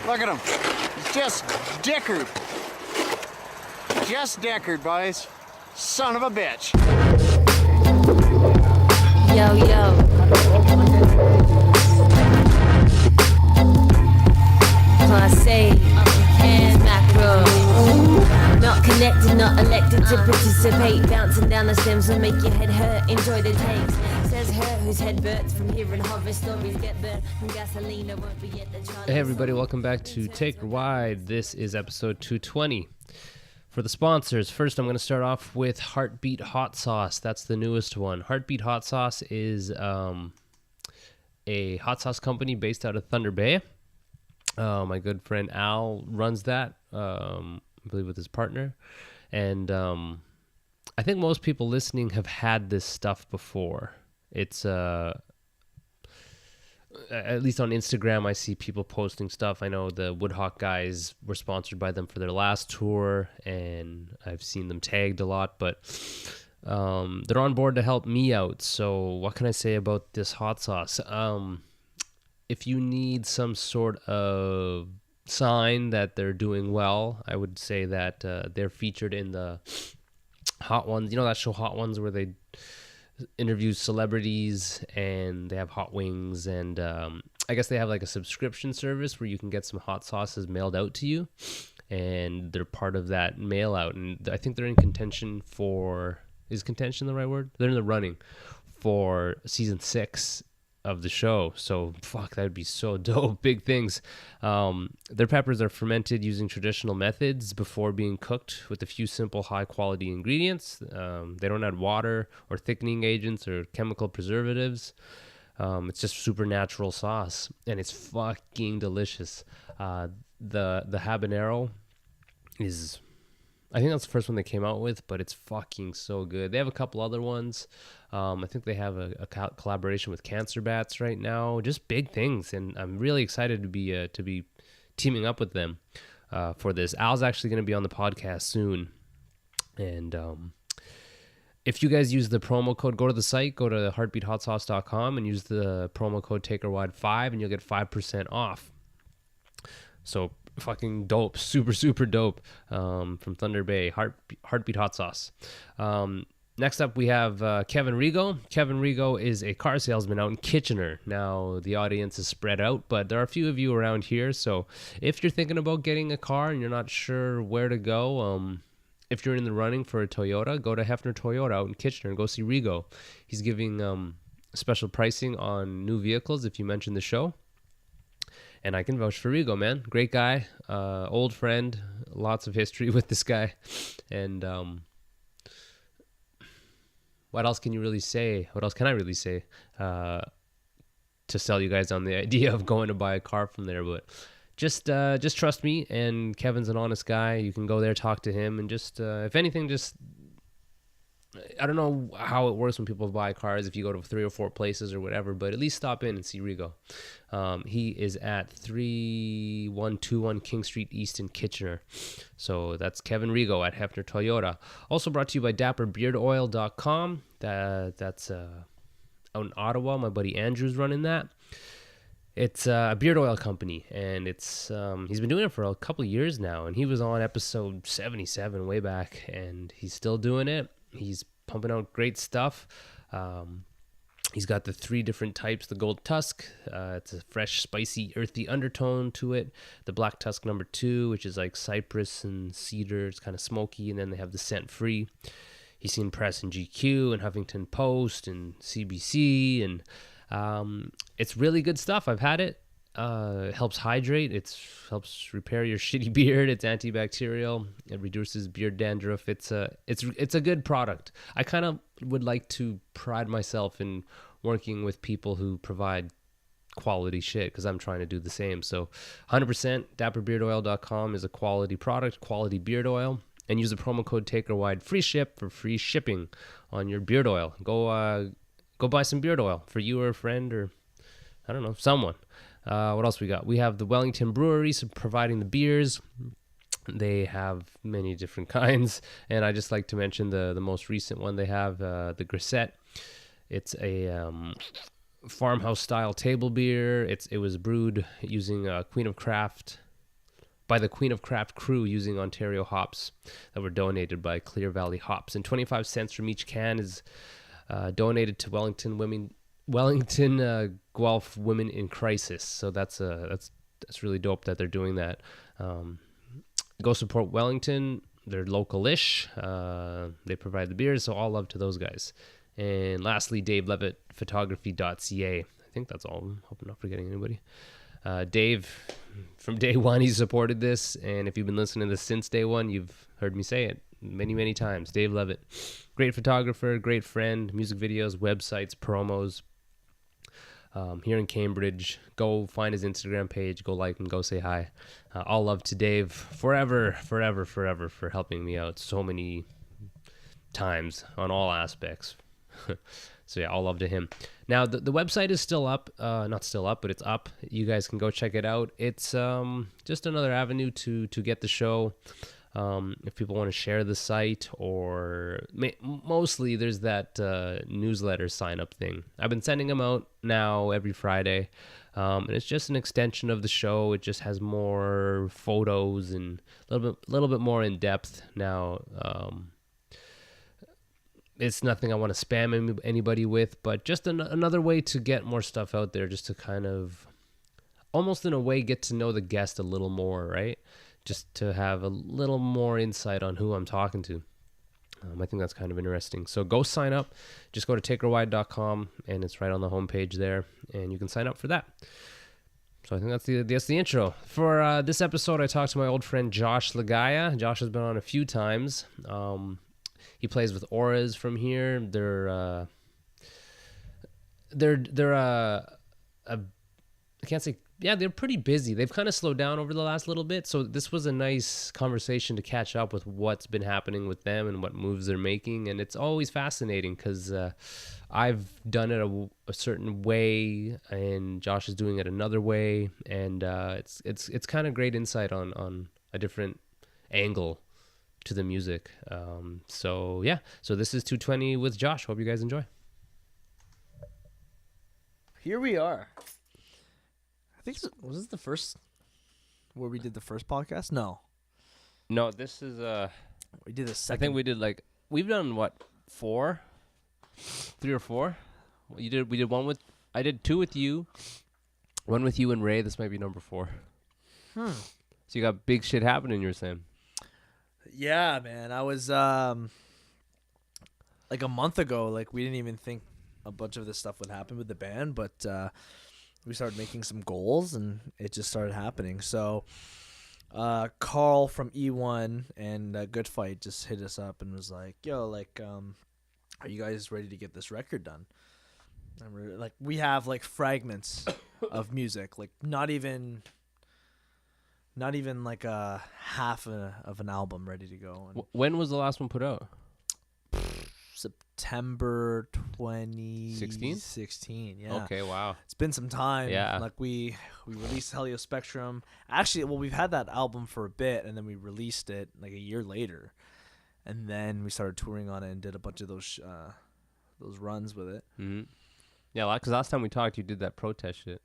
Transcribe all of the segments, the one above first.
Look at him. He's just dickered. Just dickered, boys. Son of a bitch. Yo, yo. Class A and macro. Not connected, not elected to participate. Bouncing down the stems will make your head hurt. Enjoy the takes. Says her whose head burns from hearing horror stories get burnt from gasoline. Won't be at the Charlie. Hey everybody, welcome back to Take a Ride. This is episode 220. For the sponsors, first I'm going to start off with Heartbeat Hot Sauce. That's the newest one. Heartbeat Hot Sauce is a hot sauce company based out of Thunder Bay. My good friend Al runs that, I believe with his partner. And I think most people listening have had this stuff before. It's at least on Instagram, I see people posting stuff. I know the Woodhawk guys were sponsored by them for their last tour, and I've seen them tagged a lot, but they're on board to help me out. So what can I say about this hot sauce? If you need some sort of sign that they're doing well, I would say that they're featured in the Hot Ones. You know that show Hot Ones where they interview celebrities and they have hot wings, and I guess they have like a subscription service where you can get some hot sauces mailed out to you, and they're part of that mail out. And I think they're in contention for, is contention the right word? They're in the running for season 6 of the show. So fuck, that would be so dope. Big things. Their peppers are fermented using traditional methods before being cooked with a few simple high quality ingredients. They don't add water or thickening agents or chemical preservatives. It's just super natural sauce, and it's fucking delicious. The habanero is, I think that's the first one they came out with, but it's fucking so good. They have a couple other ones. I think they have a collaboration with Cancer Bats right now. Just big things, and I'm really excited to be teaming up with them for this. Al's actually going to be on the podcast soon, and if you guys use the promo code, go to the site, go to heartbeathotsauce.com and use the promo code TakerWide5, and you'll get 5% off. So fucking dope, super dope, from Thunder Bay, Heartbeat Hot Sauce. Next up, we have Kevin Rigo. Kevin Rigo is a car salesman out in Kitchener. Now, the audience is spread out, but there are a few of you around here, so if you're thinking about getting a car and you're not sure where to go, if you're in the running for a Toyota, go to Hefner Toyota out in Kitchener and go see Rigo. He's giving special pricing on new vehicles if you mention the show. And I can vouch for Rigo, man. Great guy, old friend, lots of history with this guy. And what else can you really say? What else can I really say to sell you guys on the idea of going to buy a car from there? But just trust me, and Kevin's an honest guy. You can go there, talk to him, and just, if anything, just, I don't know how it works when people buy cars, if you go to 3 or 4 places or whatever, but at least stop in and see Rigo. He is at 3121 King Street East in Kitchener. So that's Kevin Rigo at Hefner Toyota. Also brought to you by DapperBeardOil.com. That's out in Ottawa. My buddy Andrew's running that. It's a beard oil company, and it's he's been doing it for a couple of years now, and he was on episode 77 way back, and he's still doing it. He's pumping out great stuff. He's got the 3 different types. The Gold Tusk, it's a fresh, spicy, earthy undertone to it. The Black Tusk number 2, which is like cypress and cedar. It's kind of smoky. And then they have the Scent Free. He's seen press in GQ and Huffington Post and CBC. And it's really good stuff. I've had it. It helps hydrate. It helps repair your shitty beard. It's antibacterial. It reduces beard dandruff. It's a good product. I kind of would like to pride myself in working with people who provide quality shit, because I'm trying to do the same. So 100% dapperbeardoil.com is a quality product, quality beard oil, and use the promo code TakerWide free ship for free shipping on your beard oil. Go buy some beard oil for you or a friend, or I don't know, someone. What else we got? We have the Wellington Brewery providing the beers. They have many different kinds, and I just like to mention the most recent one they have, the Grisette. It's a farmhouse style table beer. It was brewed using Queen of Craft by the Queen of Craft crew using Ontario hops that were donated by Clear Valley Hops. And 25 cents from each can is donated to Wellington Guelph Women in Crisis. So that's really dope that they're doing that. Go support Wellington. They're local-ish. They provide the beers, so all love to those guys. And lastly, Dave Levitt, photography.ca. I think that's all. I'm hoping not forgetting anybody. Dave, from day one, he supported this. And if you've been listening to this since day one, you've heard me say it many, many times. Dave Levitt, great photographer, great friend, music videos, websites, promos. Here in Cambridge. Go find his Instagram page. Go like him. Go say hi. All love to Dave forever for helping me out so many times on all aspects. So yeah, all love to him. Now the website is still up. Not still up, but it's up. You guys can go check it out. It's just another avenue to get the show. If people want to share the site, or mostly there's that newsletter sign up thing. I've been sending them out now every Friday, and it's just an extension of the show. It just has more photos and a little bit more in depth now. It's nothing I want to spam anybody with, but just another way to get more stuff out there, just to kind of almost in a way get to know the guest a little more, right? Just to have a little more insight on who I'm talking to. I think that's kind of interesting. So go sign up. Just go to takerwide.com, and it's right on the homepage there, and you can sign up for that. So I think that's the intro. For this episode, I talked to my old friend Josh Ligaya. Josh has been on a few times. He plays with Auras from here. They're I can't say. Yeah, they're pretty busy. They've kind of slowed down over the last little bit. So this was a nice conversation to catch up with what's been happening with them and what moves they're making. And it's always fascinating because I've done it a certain way, and Josh is doing it another way. And it's kind of great insight on a different angle to the music. So this is 220 with Josh. Hope you guys enjoy. Here we are. I think was this the first where we did the first podcast? No, this is we did the second. I think we've done what, 3 or 4. We did one with, I did 2 with you, 1 with you and Ray. This might be number 4. So you got big shit happening, you were saying. Yeah, man. I was like a month ago. Like, we didn't even think a bunch of this stuff would happen with the band, but we started making some goals, and it just started happening. So Carl from E1 and Good Fight just hit us up and was like, yo, like, are you guys ready to get this record done? And we're like, we have like fragments of music, like not even like a half of an album ready to go. And when was the last one put out? September 2016. Yeah. Okay, wow. It's been some time. Yeah. Like we released Helio Spectrum. Actually, well, we've had that album for a bit, and then we released it like a year later, and then we started touring on it and did a bunch of those runs with it. Mm-hmm. Yeah, because last time we talked, you did that protest shit.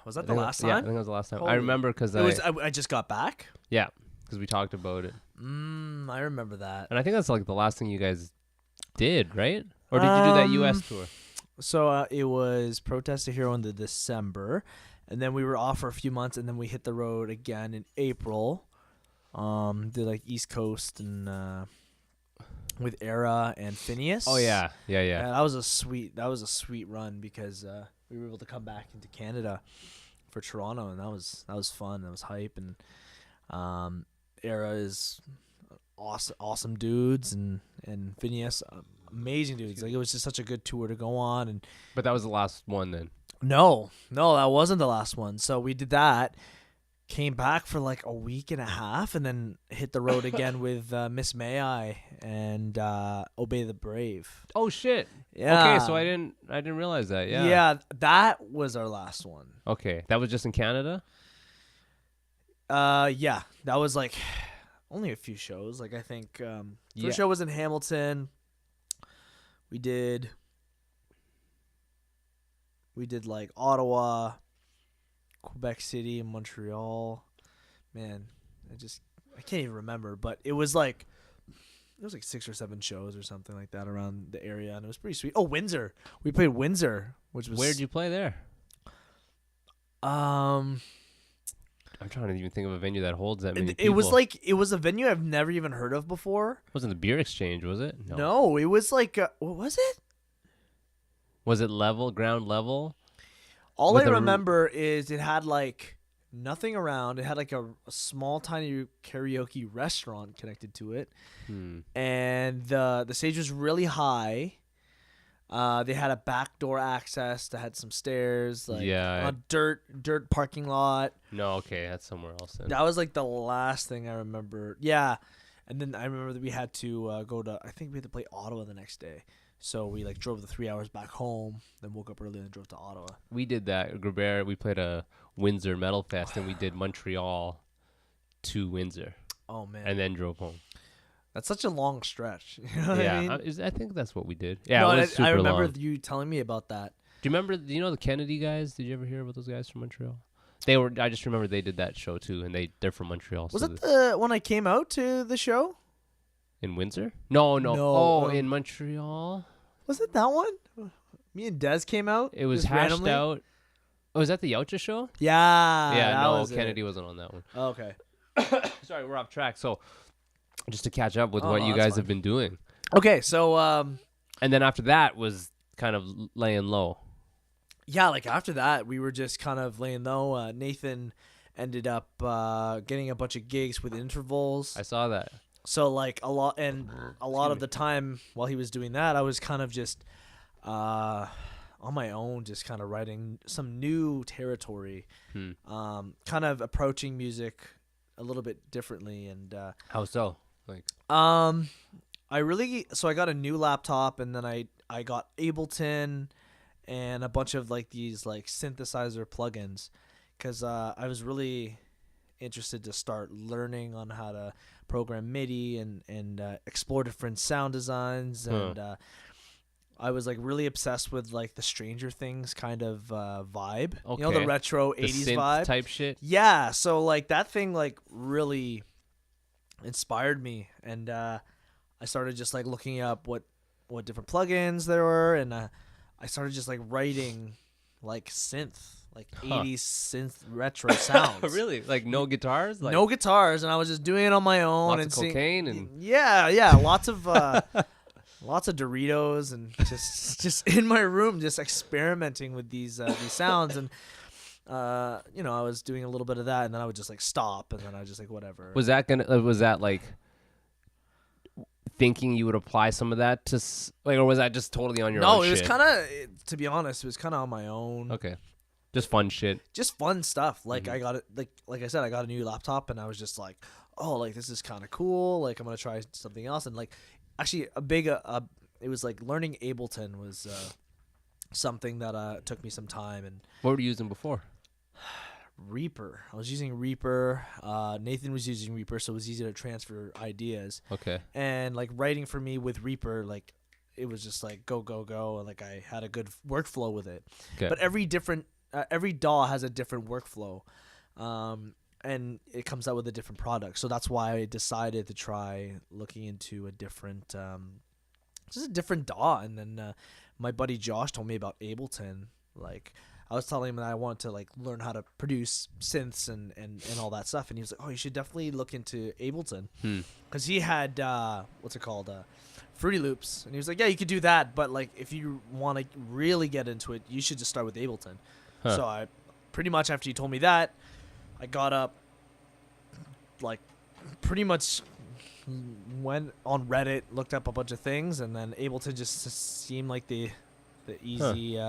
Was that the last time? Yeah, I think it was the last time. Holy. I remember because I just got back. Yeah, because we talked about it. I remember that. And I think that's like the last thing you guys did, right? Or did you do that U.S. tour? So it was Protest a Hero in December, and then we were off for a few months, and then we hit the road again in April. Did like East Coast and with Era and Phineas. Oh yeah. And that was a sweet run because we were able to come back into Canada for Toronto, and that was fun. That was hype, and Era is awesome dudes, and Phineas, amazing dudes. Like, it was just such a good tour to go on. But that was the last one then. No, that wasn't the last one. So we did that, came back for like a week and a half, and then hit the road again with Miss May I and Obey the Brave. Oh shit. Yeah. Okay, so I didn't realize that. Yeah. Yeah, that was our last one. Okay, that was just in Canada? Yeah, that was like only a few shows. Like, I think first show was in Hamilton. We did like Ottawa, Quebec City, and Montreal. man, I can't even remember, but it was like 6 or 7 shows or something like that around the area, and it was pretty sweet. Oh, Windsor. We played Windsor, which was Where'd you play there? Um, I'm trying to even think of a venue that holds that many it people. it was a venue I've never even heard of before. Wasn't the Beer Exchange, was it? No, it was like what was it? Was it ground level? All With I a- remember is it had like nothing around. It had like a small, tiny karaoke restaurant connected to it, and the stage was really high. They had a backdoor access that had some stairs, like Yeah. a dirt parking lot. No, okay, that's somewhere else then. That was like the last thing I remember. Yeah, and then I remember that we had to go to. I think we had to play Ottawa the next day. So we like drove the 3 hours back home, then woke up early and drove to Ottawa. We did that. Grubert, we played a Windsor Metal Fest, and we did Montreal to Windsor, Oh man, and then drove home. that's such a long stretch. You know what Yeah, I mean? I think that's what we did. Yeah, No, it was super I remember long. you telling me about that. Do you remember? Do you know the Kennedy guys? Did you ever hear about those guys from Montreal? I just remember they did that show too, and they're from Montreal. Was so it the when I came out to the show? in Windsor? No. No, Oh, in Montreal. Was it that one? Me and Des came out. It was just hashed randomly? out. Oh, is that the Yautja show? Yeah. Yeah, that no, was it. Kennedy wasn't on that one. Oh, okay. Sorry, we're off track. So, just to catch up with Oh, what no, you that's guys fine. have been doing, Okay, so and then after that was kind of laying low. yeah, like after that, we were just kind of laying low. Nathan ended up getting a bunch of gigs with intervals. I saw that. So like a lot of the time while he was doing that, I was kind of just on my own, just kind of writing some new territory, kind of approaching music a little bit differently. And How so? Like, I got a new laptop, and then I got Ableton and a bunch of like these like synthesizer plugins, because I was really interested to start learning on how to program MIDI and explore different sound designs, and I was like really obsessed with like the Stranger Things kind of vibe, you know, the Okay. retro the 80s synth vibe type shit. Yeah, so like that thing like really inspired me, and I started just like looking up what different plugins there were, and I started just like writing like synth, like 80s synth retro sounds. Really? Like no guitars? Like No guitars, and I was just doing it on my own lots and of cocaine and yeah, lots of lots of Doritos, and just in my room just experimenting with these sounds, and you know, I was doing a little bit of that, and then I would just like stop, and then I was just like whatever. was that like thinking you would apply some of that to like, or was that just totally on your own? No, it was shit? kind of, to be honest, it was kind of on my own. Okay, just fun shit. Just fun stuff. Like I got it, like I said, I got a new laptop, and I was just like, oh, like this is kind of cool. Like I'm gonna try something else, and like actually a big it was like learning Ableton was something that took me some time. And What were you using before? Reaper, I was using Reaper. Nathan was using Reaper, so it was easy to transfer ideas. Okay. And like writing for me with Reaper, like it was just like go, and like I had a good workflow with it. Okay. But every DAW has a different workflow, and it comes out with a different product. So that's why I decided to try looking into a different, just a different DAW. And then my buddy Josh told me about Ableton. Like I was telling him that I wanted to like learn how to produce synths and all that stuff, and he was like, "Oh, you should definitely look into Ableton," because he had what's it called, Fruity Loops, and he was like, "Yeah, you could do that, but like if you want to really get into it, you should just start with Ableton." Huh. So I pretty much, after he told me that, I got up, like pretty much went on Reddit, looked up a bunch of things, and then Ableton just seemed like the easy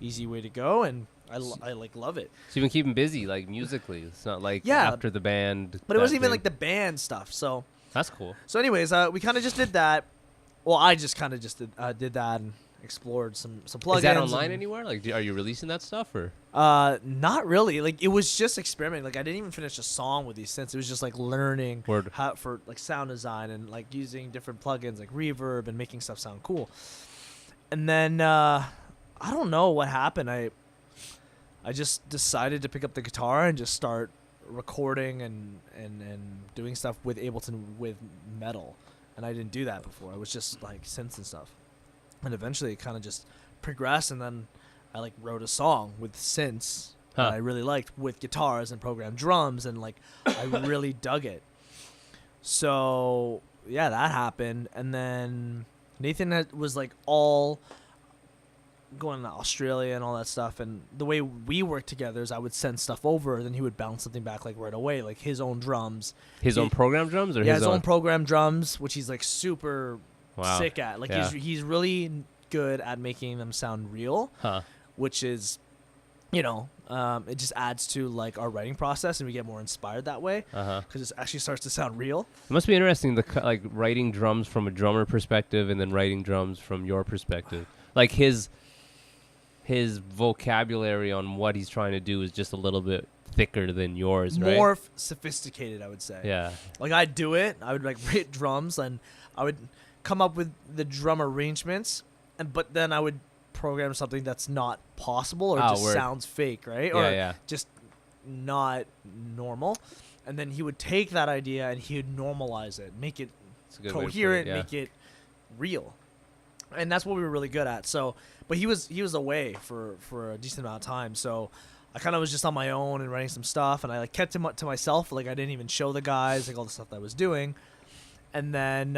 easy way to go, and I like love it. So you've been keeping busy, like musically. It's not like Yeah. after the band. But it wasn't that even thing. like the band stuff. So That's cool. anyways, we kind of just did that. Well, I just kind of just did that and explored some plugins. Is that online and, anywhere? Like, are you releasing that stuff or? Not really. Like it was just experimenting. Like I didn't even finish a song with these synths. It was just like learning Word. how for like sound design and like using different plugins like reverb and making stuff sound cool. And then I don't know what happened. I just decided to pick up the guitar and just start recording and doing stuff with Ableton with metal, and I didn't do that before. I was just like synths and stuff, and eventually it kind of just progressed, and then I like wrote a song with synths that I really liked with guitars and programmed drums, and like I really dug it. So yeah, that happened, and then Nathan was like all going to Australia and all that stuff, and the way we worked together is I would send stuff over, and then he would bounce something back like right away, like his own drums, his own program drums, or his own program drums, which he's like super sick at. Like he's really good at making them sound real, which is, you know, it just adds to like our writing process, and we get more inspired that way because it actually starts to sound real. It must be interesting, like writing drums from a drummer perspective, and then writing drums from your perspective. Like his vocabulary on what he's trying to do is just a little bit thicker than yours, right? More sophisticated, I would say. Yeah. Like I'd do it. I would like write drums, and I would come up with the drum arrangements, but then I would program something that's not possible or just sounds fake, right? Or just not normal. And then he would take that idea and he would normalize it, make it coherent, make it real. And that's what we were really good at. So, but he was away for a decent amount of time. So I kind of was just on my own and writing some stuff, and I like kept him to myself. Like I didn't even show the guys like all the stuff that I was doing. And then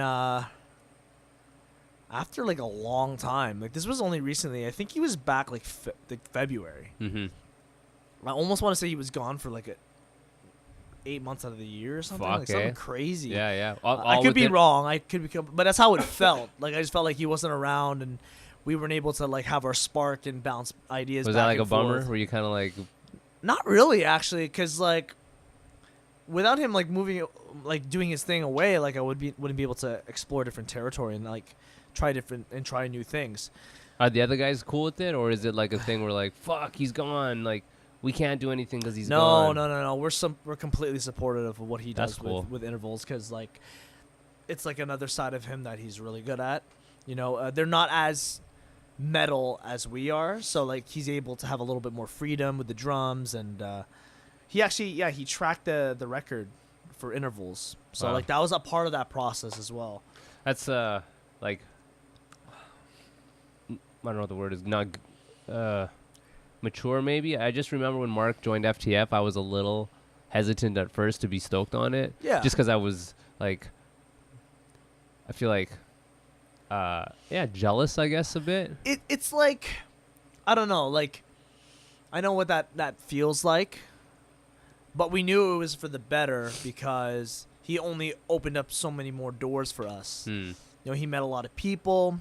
after like a long time, like this was only recently, I think he was back like February. I almost want to say he was gone for like 8 months out of the year or something. Something crazy. Yeah. I could be wrong. I could be, but that's how it felt. Like I just felt like he wasn't around, and we weren't able to like have our spark and bounce ideas. Was back that like and a bummer? forth. Were you kind of like? Not really, actually, because like without him like moving, like doing his thing away, like I wouldn't be able to explore different territory and like try new things. Are the other guys cool with it, or is it like a thing where like fuck, he's gone, like we can't do anything because he's gone? No. We're completely supportive of what he does with intervals, because like it's like another side of him that he's really good at. You know, they're not as metal as we are, so like he's able to have a little bit more freedom with the drums, and he actually he tracked the record for intervals, so like that was a part of that process as well. That's like I don't know what the word is, not mature maybe. I just remember when Mark joined FTF, I was a little hesitant at first to be stoked on it, just because I was like, I feel like jealous, I guess, a bit. It's like, I don't know, like I know what that feels like, but we knew it was for the better because he only opened up so many more doors for us. You know, he met a lot of people.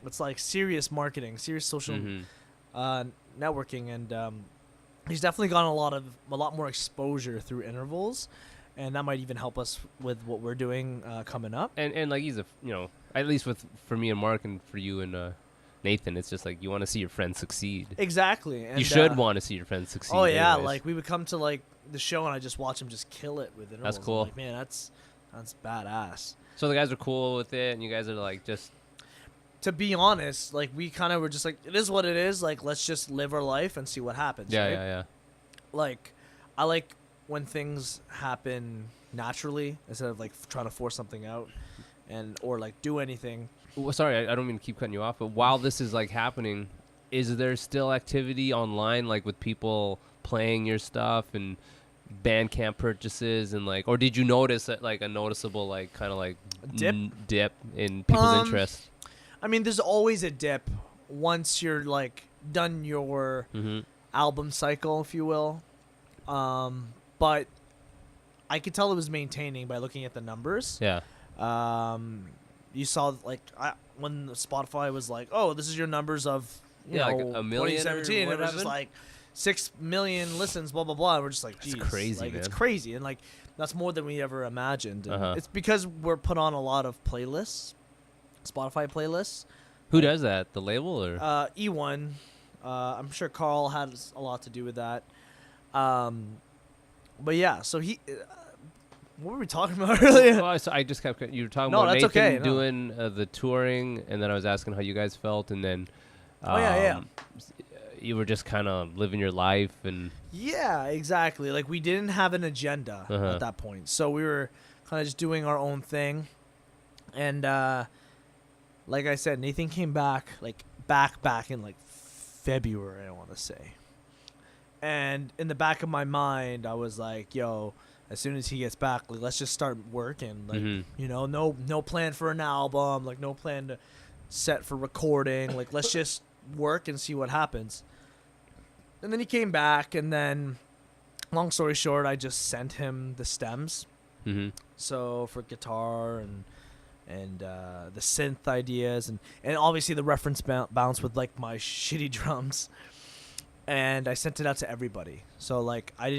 It's like serious marketing, serious social networking, and he's definitely gotten a lot more exposure through intervals, and that might even help us with what we're doing coming up. And like he's at least for me and Mark, and for you and Nathan, it's just like you want to see your friends succeed. Exactly. And you should want to see your friends succeed. Oh yeah, anyways. like we would come to like the show and I just watch him just kill it with intervals. That's cool. Like, man, that's badass. So the guys are cool with it, and you guys are like just. To be honest, like we kind of were just like, it is what it is. Like let's just live our life and see what happens. Yeah, right? yeah. Like I like when things happen naturally instead of like trying to force something out or like do anything. Well, sorry, I don't mean to keep cutting you off, but while this is like happening, is there still activity online, like with people playing your stuff and Bandcamp purchases, and like, or did you notice that like a noticeable like kind of like dip in people's interest? I mean, there's always a dip once you're like done your album cycle, if you will. But I could tell it was maintaining by looking at the numbers. Yeah. You saw like when Spotify was like, "Oh, this is your numbers of like a million 2017," it was just like 6 million listens, blah blah blah. And we're just like, "Geez, crazy, like, man. It's crazy," and like that's more than we ever imagined. And it's because we're put on a lot of playlists, Spotify playlists. Who does that? The label or E1? I'm sure Carl has a lot to do with that. But yeah, so he. What were we talking about earlier? Well, so I just kept. You were talking about that's Nathan okay. doing the touring, and then I was asking how you guys felt, and then. you were just kind of living your life and Yeah, exactly. Like we didn't have an agenda at that point, so we were kind of just doing our own thing. And like I said, Nathan came back back in like February, I want to say. And in the back of my mind, I was like, "Yo, as soon as he gets back, like, let's just start working. Like, you know, no plan for an album, like no plan to set for recording. Like, let's just work and see what happens." And then he came back, and then, long story short, I just sent him the stems. So for guitar and the synth ideas and obviously the reference bounce with like my shitty drums. And I sent it out to everybody. So like I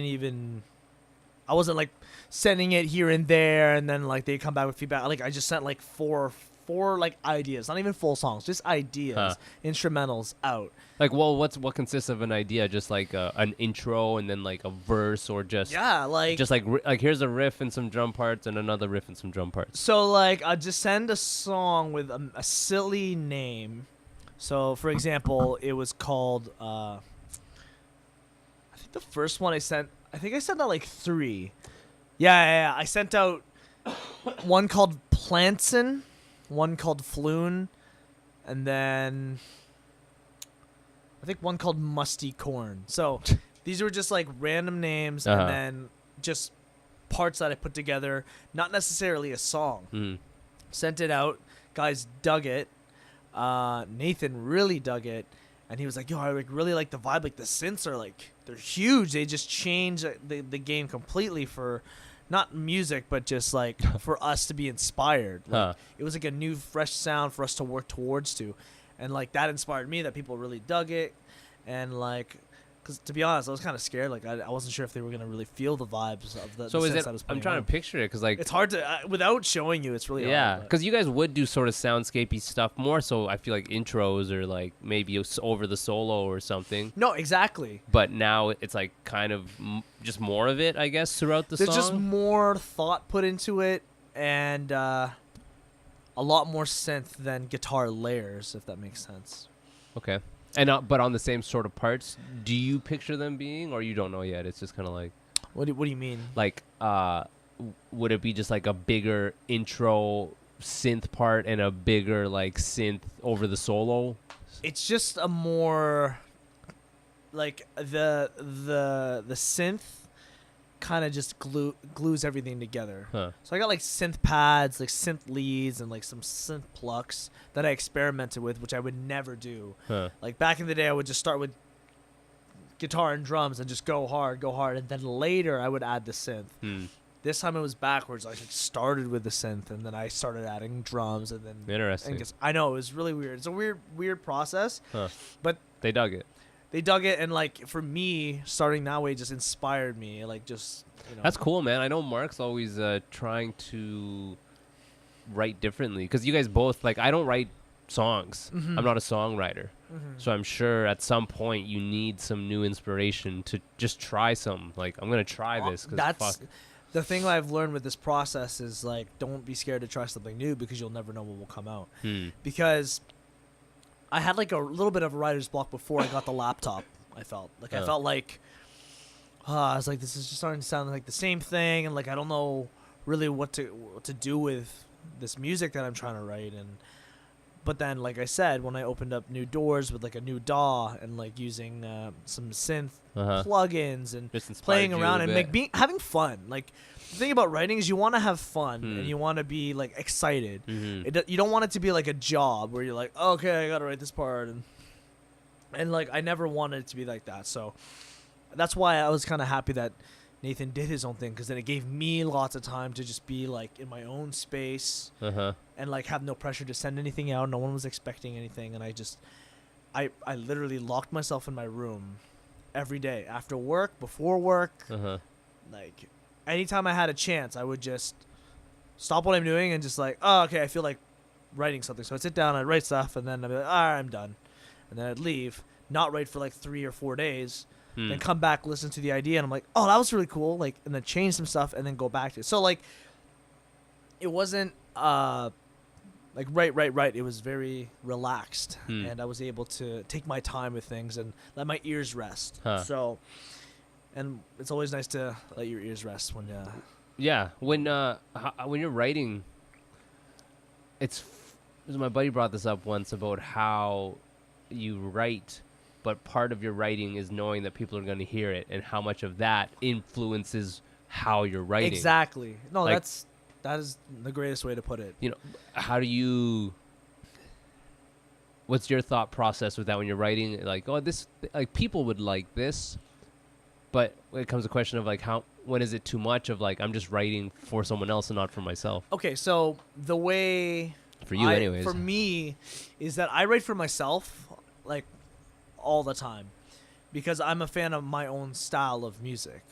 wasn't like sending it here and there and then like they come back with feedback. Like I just sent like four like ideas, not even full songs, just ideas, instrumentals out. like, well, what consists of an idea? Just like an intro and then like a verse, or just just like here's a riff and some drum parts and another riff and some drum parts. So like I just send a song with a silly name. So for example, it was called I think the first one I sent out like 3. Yeah. I sent out one called Planson, one called Floon, and then I think one called Musty Corn. So these were just like random names and then just parts that I put together, not necessarily a song. Sent it out. Guys dug it. Nathan really dug it. And he was like, "Yo, I really like the vibe. Like the synths are like, they're huge. They just change the game completely for not music, but just like for us to be inspired. Like, it was like a new, fresh sound for us to work towards to, and like that inspired me. That people really dug it, and like, because to be honest, I was kind of scared. Like I wasn't sure if they were gonna really feel the vibes of the. So the is synths it? I was I'm putting trying on. to picture it because like It's hard to without showing you. It's really yeah, hard. because you guys would do sort of soundscapey stuff more. So I feel like intros or like maybe over the solo or something. No, exactly. But now it's like kind of just more of it, I guess, throughout the There's song. just more thought put into it, and a lot more synth than guitar layers, if that makes sense. Okay. And but on the same sort of parts, do you picture them being, or you don't know yet? It's just kind of like, What do you mean? like, would it be just like a bigger intro synth part and a bigger like synth over the solo? It's just a more like the synth kind of just glues everything together. So I got like synth pads, like synth leads, and like some synth plucks that I experimented with, which I would never do. Like back in the day, I would just start with guitar and drums and just go hard, and then later I would add the synth. This time it was backwards. I started with the synth, and then I started adding drums, and then Interesting. I know it was really weird. It's a weird process, but They dug it. they dug it, and like for me, starting that way just inspired me. Like just That's cool, man. I know Mark's always trying to write differently because you guys both like. I don't write songs. I'm not a songwriter, so I'm sure at some point you need some new inspiration to just try some. Like I'm gonna try this. That's the thing I've learned with this process is like don't be scared to try something new because you'll never know what will come out. Because I had like a little bit of a writer's block before I got the laptop. I felt like I was like, this is just starting to sound like the same thing, and like I don't know really what to do with this music that I'm trying to write. And but then, like I said, when I opened up new doors with like a new DAW and like using some synth plugins and playing around and having fun. Like the thing about writing is you want to have fun and you want to be like excited. You don't want it to be like a job where you're like, okay, I gotta write this part, and like I never wanted it to be like that. So that's why I was kind of happy that Nathan did his own thing, because then it gave me lots of time to just be like in my own space and like have no pressure to send anything out. No one was expecting anything, and I literally locked myself in my room every day after work, before work. Like anytime I had a chance, I would just stop what I'm doing and just like, oh, okay, I feel like writing something. So I'd sit down, I'd write stuff, and then I'd be like, all right, I'm done. And then I'd leave, not write for like 3 or 4 days, then come back, listen to the idea, and I'm like, oh, that was really cool. Like, and then change some stuff and then go back to it. So like, it wasn't like right. It was very relaxed, and I was able to take my time with things and let my ears rest. So, and it's always nice to let your ears rest when. Yeah, when you're writing, my buddy brought this up once about how you write, but part of your writing is knowing that people are going to hear it, and how much of that influences how you're writing. Exactly. No, Like, that is the greatest way to put it. You know, how do you? What's your thought process with that when you're writing? Like, oh, this, like, people would like this, but when it comes to the question of like when is it too much of like I'm just writing for someone else and not for myself? Okay, so the way For you, anyways. For me, is that I write for myself, like, all the time, because I'm a fan of my own style of music.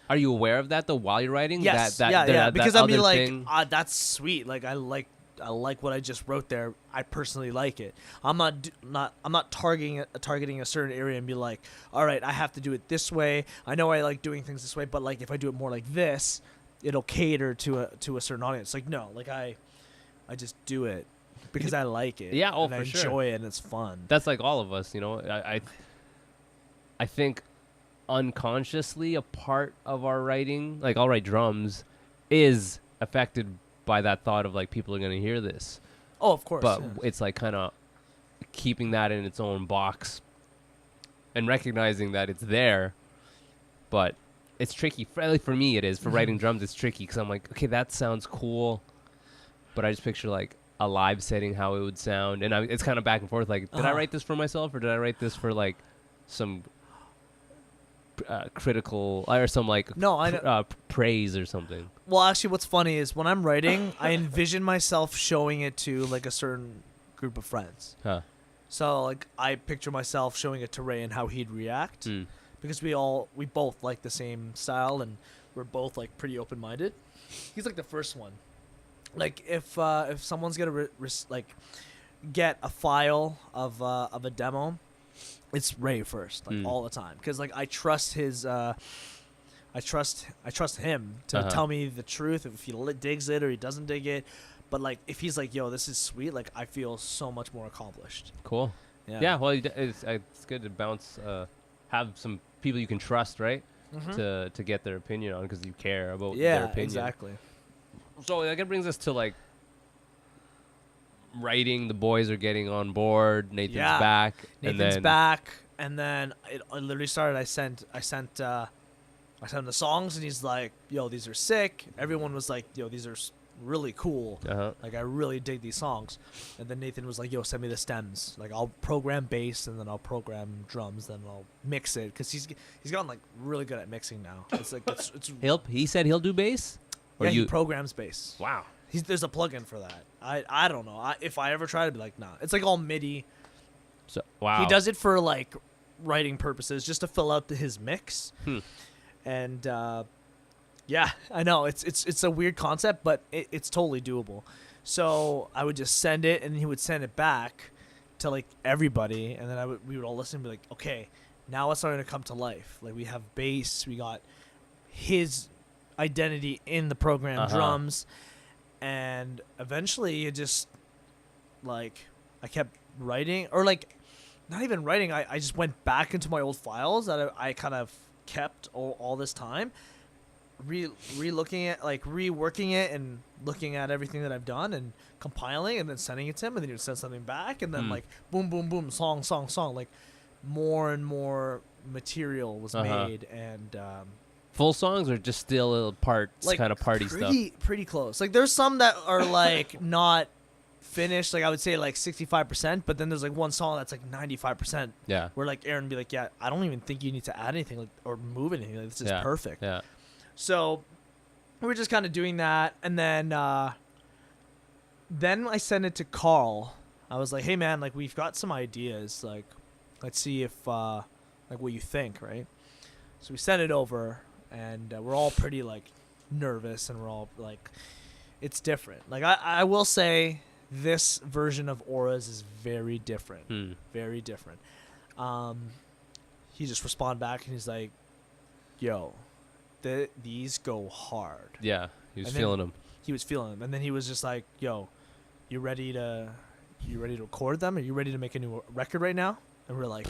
Are you aware of that though while you're writing? Yes, Yeah. Because I'll be other like, thing? that's sweet. Like I like what I just wrote there. I personally like it. I'm not targeting a certain area and be like, all right, I have to do it this way. I know I like doing things this way, but like if I do it more like this, it'll cater to a certain audience. Like no, like I just do it because I like it. Yeah, and I for sure. enjoy it and it's fun. That's like all of us, you know. I think unconsciously a part of our writing, like I'll write drums, is affected by that thought of like people are going to hear this. Oh, of course. But yeah. it's like kind of keeping that in its own box and recognizing that it's there, but it's tricky. For me, it is. For writing drums, it's tricky because I'm like, okay, that sounds cool, but I just picture like a live setting, how it would sound, and it's kind of back and forth. Like, did I write this for myself or did I write this for like some critical or some like praise or something? Well, actually, what's funny is when I'm writing, I envision myself showing it to like a certain group of friends. So like I picture myself showing it to Ray and how he'd react, because we both like the same style and we're both like pretty open-minded. He's like the first one. Like if someone's gonna get a file of a demo, it's Ray first, like all the time, because like I trust his I trust him to tell me the truth if he digs it or he doesn't dig it. But like if he's like, yo, this is sweet, like I feel so much more accomplished. Cool. Yeah, well, it's good to bounce, have some people you can trust, right? To get their opinion on, because you care about their opinion. Exactly. So that brings us to like writing. The boys are getting on board. Nathan's back. Nathan's back, and then it literally started. I sent him the songs, and he's like, "Yo, these are sick." Everyone was like, "Yo, these are really cool. Like, I really dig these songs." And then Nathan was like, "Yo, send me the stems. Like, I'll program bass, and then I'll program drums, then I'll mix it." Because he's gotten like really good at mixing now. It's like it's. He said he'll do bass. Or he programs bass. Wow. There's a plugin for that. I don't know. If I ever try to be like, nah. It's like all MIDI. So wow. He does it for like writing purposes, just to fill out his mix. And yeah, I know it's a weird concept, but it's totally doable. So I would just send it, and he would send it back to like everybody, and then we would all listen and be like, okay, now it's starting to come to life. Like we have bass, we got his identity in the program, drums, and eventually it just like I kept writing, or like not even writing. I just went back into my old files that I kind of kept all this time, re-looking at, like, reworking it and looking at everything that I've done and compiling and then sending it to him, and then he would send something back, and then like boom, boom, boom, song, like more and more material was made, and full songs or just still little parts, like kind of party stuff? Pretty close. Like there's some that are like not finished, like I would say like 65%, but then there's like one song that's like 95%. Yeah. Where like Aaron would be like, yeah, I don't even think you need to add anything, like, or move anything. Like, this is perfect. Yeah. So we were just kind of doing that, and then I sent it to Carl. I was like, hey man, like we've got some ideas, like let's see if like what you think, right? So we sent it over, and we're all pretty like nervous, and we're all like, it's different. Like I will say this version of Auras is very different. Very different. He just responded back, and he's like, yo, these go hard. Yeah, he was feeling them. He was feeling them. And then he was just like, yo, you ready to record them? Are you ready to make a new record right now?" And we're like,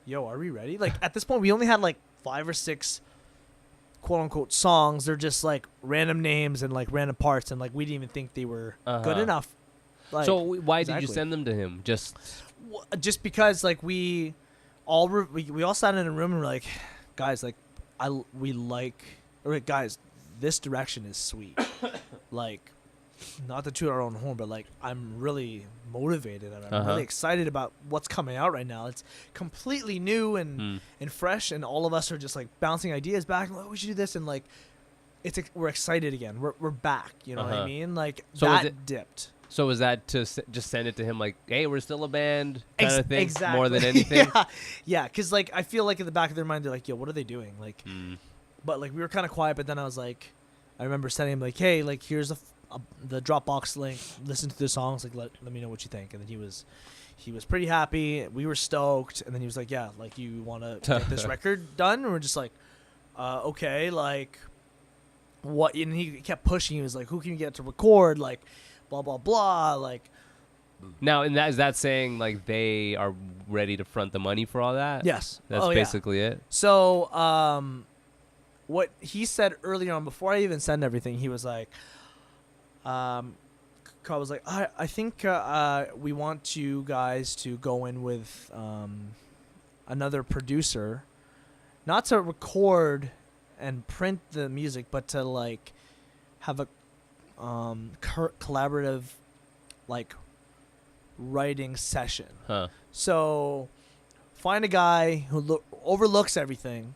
"Yo, are we ready?" Like at this point, we only had like 5 or 6 quote unquote songs. They're just like random names and like random parts, and like we didn't even think they were good enough. Like, so why did you exactly. send them to him? Just Because like we all sat in a room and we're like, guys, like guys, this direction is sweet. Like, not to toot our own horn, but like I'm really motivated and I'm really excited about what's coming out right now. It's completely new and fresh, and all of us are just like bouncing ideas back. Like, we should do this, and like we're excited again. We're back. You know what I mean? Like so that dipped. So was that to just send it to him like, hey, we're still a band kind of thing, exactly. more than anything? Yeah, because like I feel like in the back of their mind they're like, yo, what are they doing? Like, but like we were kind of quiet. But then I was like, I remember sending him like, hey, like here's the Dropbox link. Listen to the songs. Like let me know what you think. And then he was pretty happy. We were stoked. And then he was like, yeah, like you want to get this record done? And we're just like, okay, like what? And he kept pushing. He was like, who can you get to record? Like, blah blah blah. Like. Now, and is that saying like they are ready to front the money for all that? Yes. That's basically it. So, what he said earlier on, before I even sent everything, he was like, Carl was like, I think we want you guys to go in with another producer, not to record and print the music, but to like have a collaborative like writing session. So find a guy who overlooks everything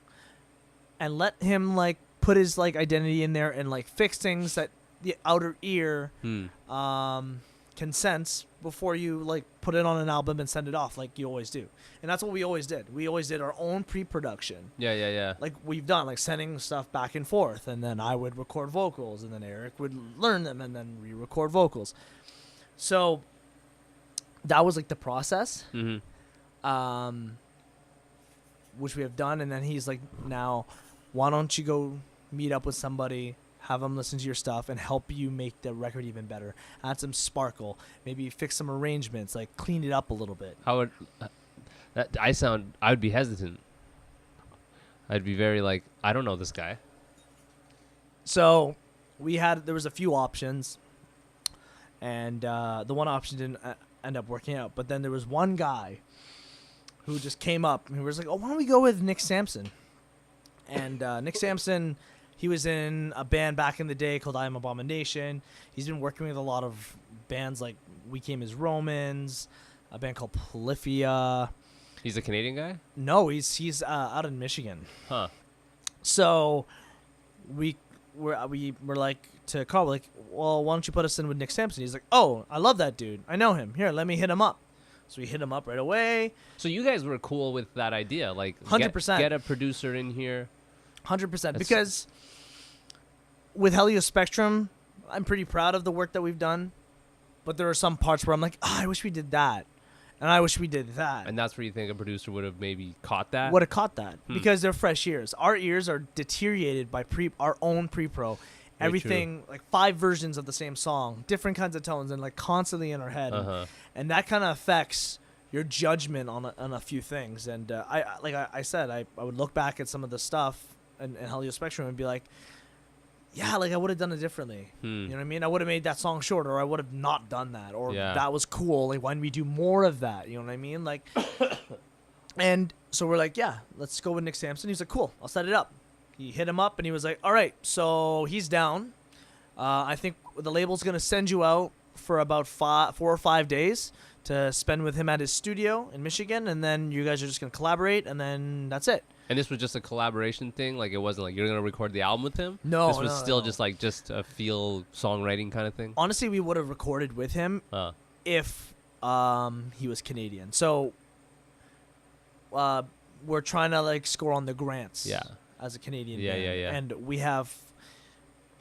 and let him like put his like identity in there and like fix things that the outer ear can sense before you like put it on an album and send it off like you always do. And that's what we always did. We always did our own pre-production. Yeah. Like we've done, like sending stuff back and forth, and then I would record vocals, and then Eric would learn them and then re-record vocals. So that was like the process, which we have done. And then he's like, now, why don't you go meet up with somebody, have them listen to your stuff, and help you make the record even better. Add some sparkle, maybe fix some arrangements, like clean it up a little bit. How would I would be hesitant. I'd be very like, I don't know this guy. So there was a few options, and the one option didn't end up working out. But then there was one guy who just came up and he was like, oh, why don't we go with Nick Sampson? And Nick Sampson, he was in a band back in the day called I Am Abomination. He's been working with a lot of bands like We Came as Romans, a band called Polyphia. He's a Canadian guy? No, he's out in Michigan. Huh. So we were like to Carl, like, well, why don't you put us in with Nick Sampson? He's like, oh, I love that dude. I know him. Here, let me hit him up. So we hit him up right away. So you guys were cool with that idea, like 100%. Get a producer in here. 100%. Because with Helio Spectrum, I'm pretty proud of the work that we've done. But there are some parts where I'm like, oh, I wish we did that. And I wish we did that. And that's where you think a producer would have maybe caught that? Would have caught that. Because they're fresh ears. Our ears are deteriorated by our own pre-pro. Everything, like 5 versions of the same song, different kinds of tones, and like constantly in our head. And that kind of affects your judgment on a few things. And I said, I would look back at some of the stuff in Helio Spectrum and be like, yeah, like I would have done it differently. You know what I mean? I would have made that song shorter, or I would have not done that, or that was cool. Like, why didn't we do more of that? You know what I mean? Like, and so we're like, yeah, let's go with Nick Sampson. He's like, cool, I'll set it up. He hit him up, and he was like, all right, so he's down. I think the label's gonna send you out for about 4 or 5 days to spend with him at his studio in Michigan, and then you guys are just gonna collaborate, and then that's it. And this was just a collaboration thing? Like, it wasn't like you're going to record the album with him? No, This was still just a feel songwriting kind of thing? Honestly, we would have recorded with him if he was Canadian. So we're trying to, like, score on the grants as a Canadian band. Yeah. And we have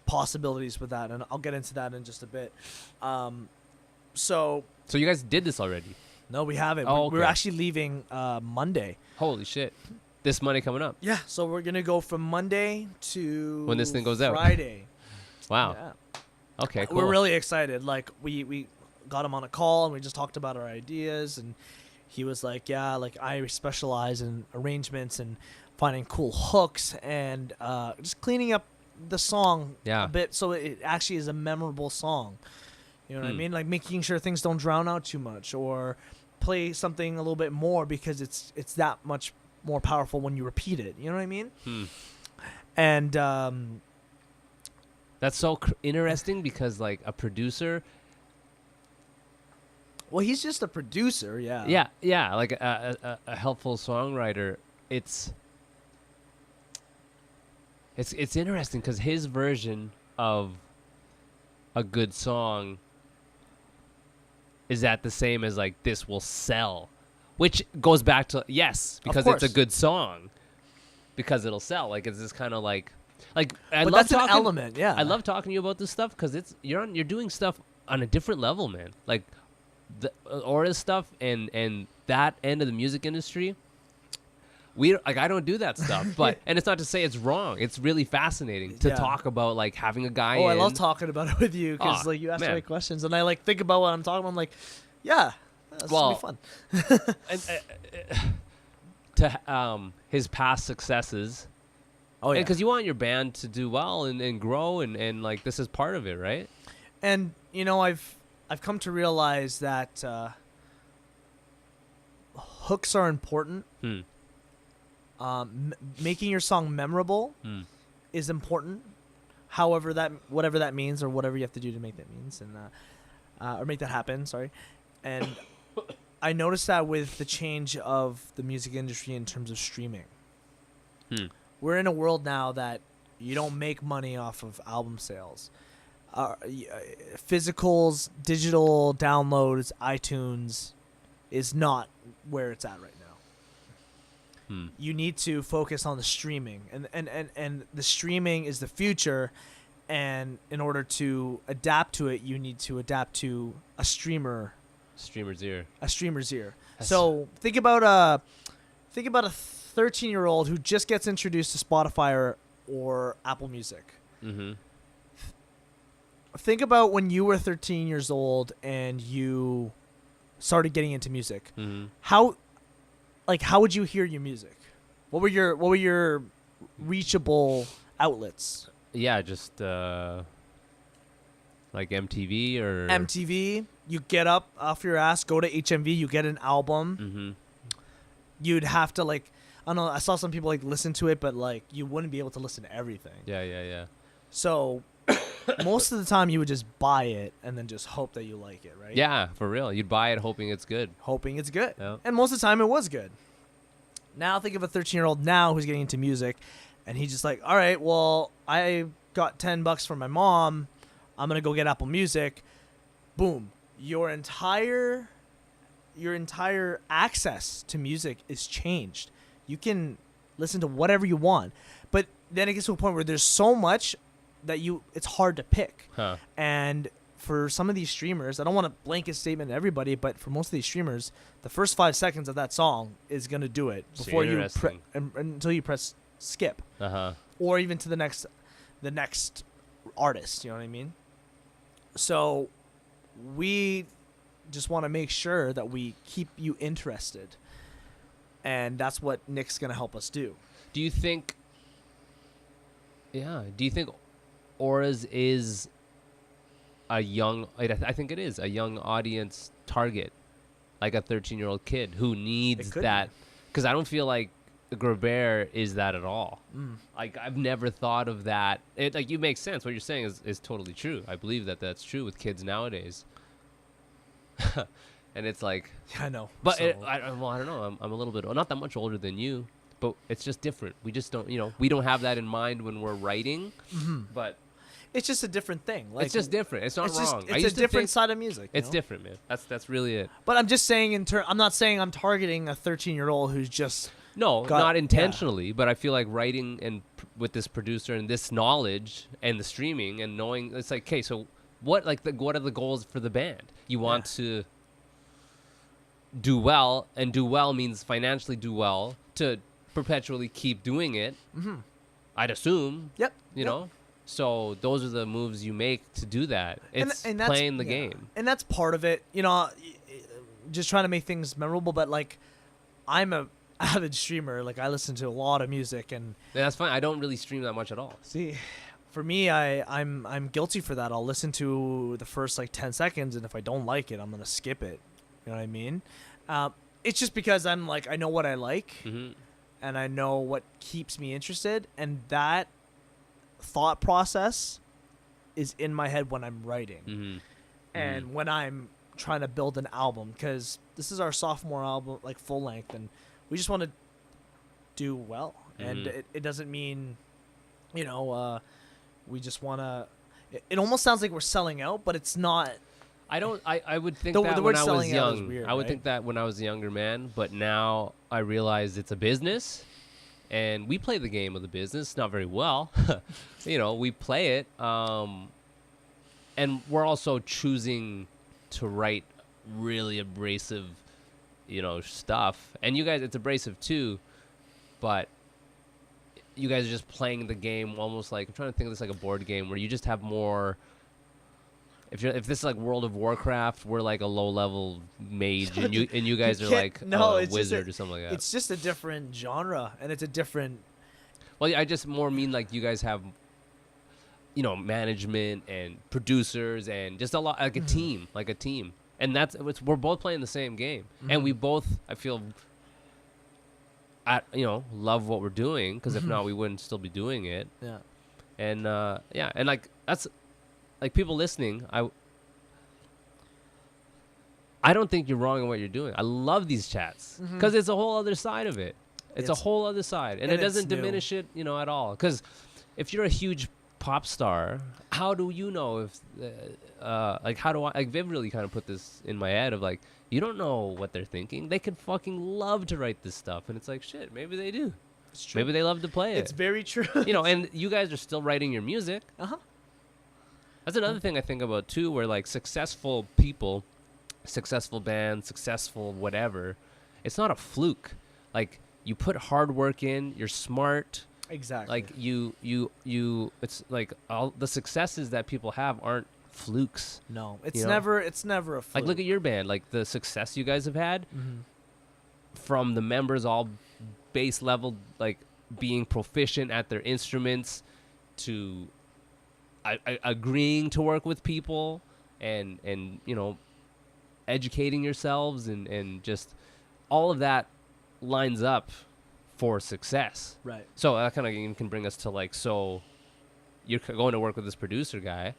possibilities with that, and I'll get into that in just a bit. So you guys did this already? No, we haven't. Oh, okay. We're actually leaving Monday. Holy shit. This Monday coming up. Yeah, so we're going to go from Monday to when this thing goes out. Friday. Wow. Yeah. Okay, cool. We're really excited. Like, we got him on a call and we just talked about our ideas, and he was like, yeah, like I specialize in arrangements and finding cool hooks and just cleaning up the song Yeah. a bit so it actually is a memorable song. You know what I mean? Like making sure things don't drown out too much, or play something a little bit more because it's that much more powerful when you repeat it. You know what I mean? And That's so interesting because like a producer. well, he's just a producer, Yeah, like a helpful songwriter. It's interesting because his version of a good song is that the same as like this will sell, which goes back to yes because it's a course. good song because it'll sell. Like it's this kind of like I But love that's an talking, element, yeah. I love talking to you about this stuff because you're doing stuff on a different level, man. Like the Aura's stuff and that end of the music industry. I don't do that stuff, but and it's not to say it's wrong. It's really fascinating to Yeah. talk about like having a guy. Oh, I in. love talking about it with you because Aw, like you ask the man. right questions, and I like think about what I'm talking about. I'm like, yeah, that's Well, gonna be fun. And, to his past successes. Oh yeah, Because you want your band to do well and grow and like this is part of it, right? and you know I've come to realize that hooks are important. Making your song memorable is important. However, whatever that means, or whatever you have to do to make that means, and or make that happen. Sorry, and I noticed that with the change of the music industry in terms of streaming. We're in a world now that you don't make money off of album sales. Physicals, digital downloads, iTunes is not where it's at right now. You need to focus on the streaming, and the streaming is the future. And in order to adapt to it, you need to adapt to a streamer's ear. So think about a 13-year-old who just gets introduced to Spotify or Apple Music. Think about when you were 13 years old and you started getting into music. How would you hear your music? What were your reachable outlets? Yeah, just like MTV or MTV. You get up off your ass, go to HMV, you get an album. You'd have to like, I don't know, I saw some people like listen to it, but like you wouldn't be able to listen to everything. Yeah. So most of the time you would just buy it and then just hope that you like it, right? Yeah, for real. You'd buy it hoping it's good. Hoping it's good. Yeah. And most of the time it was good. Now think of a 13-year-old now who's getting into music, and he's just like, all right, well, I got $10 from my mom. I'm going to go get Apple Music. Boom. Your entire access to music is changed. You can listen to whatever you want. But then it gets to a point where there's so much that it's hard to pick. And for some of these streamers, I don't want to blanket statement to everybody, but for most of these streamers, the first 5 seconds of that song is going to do it before you until you press skip. Or even to the next artist, you know what I mean? So we just want to make sure that we keep you interested. And that's what Nick's going to help us do. Do you think Aura's is a young, I think it is a young audience target, like a 13-year-old kid who needs that? Because I don't feel like Grabert is that at all. Like I've never thought of that. Like you make sense. What you're saying is totally true. I believe that that's true with kids nowadays. And it's like, I know. but So- I don't know. I'm a little bit, not that much older than you, but it's just different. We just don't, we don't have that in mind when we're writing. But it's just a different thing. Like, it's just different. It's not wrong. I It's used a to different think- side of music. It's different, man. That's really it. But I'm just saying I'm not saying I'm targeting a 13-year-old who's just No, got- not yeah. intentionally, but I feel like writing and with this producer and this knowledge and the streaming and knowing, it's like, okay, so what are the goals for the band? You want to do well, and do well means financially do well to perpetually keep doing it. I'd assume. Yep. You know, So those are the moves you make to do that. It's and that's, playing the game. and that's part of it. You know, just trying to make things memorable. But like, I'm a avid streamer. Like, I listen to a lot of music, and Yeah, that's fine. I don't really stream that much at all. see, for me, I'm guilty for that. I'll listen to the first like 10 seconds, and if I don't like it, I'm gonna skip it. You know what I mean? It's just because I'm like, I know what I like, and I know what keeps me interested, and that thought process is in my head when I'm writing, and when I'm trying to build an album, because this is our sophomore album, like full length, and we just want to do well, and it doesn't mean, you know, we just want to. It almost sounds like we're selling out, but it's not. I would think The that word when I was selling out is young. weird, I would right? think that when I was a younger man, but now I realize it's a business, and we play the game of the business not very well. You know, we play it, and we're also choosing to write really abrasive, you know, stuff. And you guys, it's abrasive too, but you guys are just playing the game almost like, I'm trying to think of this like a board game where you just have more. If this is like World of Warcraft, we're like a low level mage, and you guys are like a wizard or something like that. It's just a different genre, and it's a different. Well, I just more mean like you guys have, you know, management and producers and just a lot like a team, and we're both playing the same game, and we both, I feel, love what we're doing, because if not, we wouldn't still be doing it. Yeah. And and like that's. Like, people listening, I don't think you're wrong in what you're doing. I love these chats because it's a whole other side of it. It's a whole other side, and it doesn't diminish it, you know, at all. Because if you're a huge pop star, how do you know if, how do I? Like, Viv really kind of put this in my head of like, you don't know what they're thinking. They could fucking love to write this stuff, and it's like, shit, maybe they do. It's true. Maybe they love to play it. It's very true. You know, and you guys are still writing your music. That's another thing I think about too, where like successful people, successful bands, successful whatever, it's not a fluke. Like, you put hard work in, you're smart. Exactly. Like you it's like all the successes that people have aren't flukes. No, it's you know? never a fluke. Like, look at your band, like the success you guys have had from the members all base level, like being proficient at their instruments, to agreeing to work with people, and you know, educating yourselves, and just all of that lines up for success. Right. So that kind of even can bring us to like, so you're going to work with this producer guy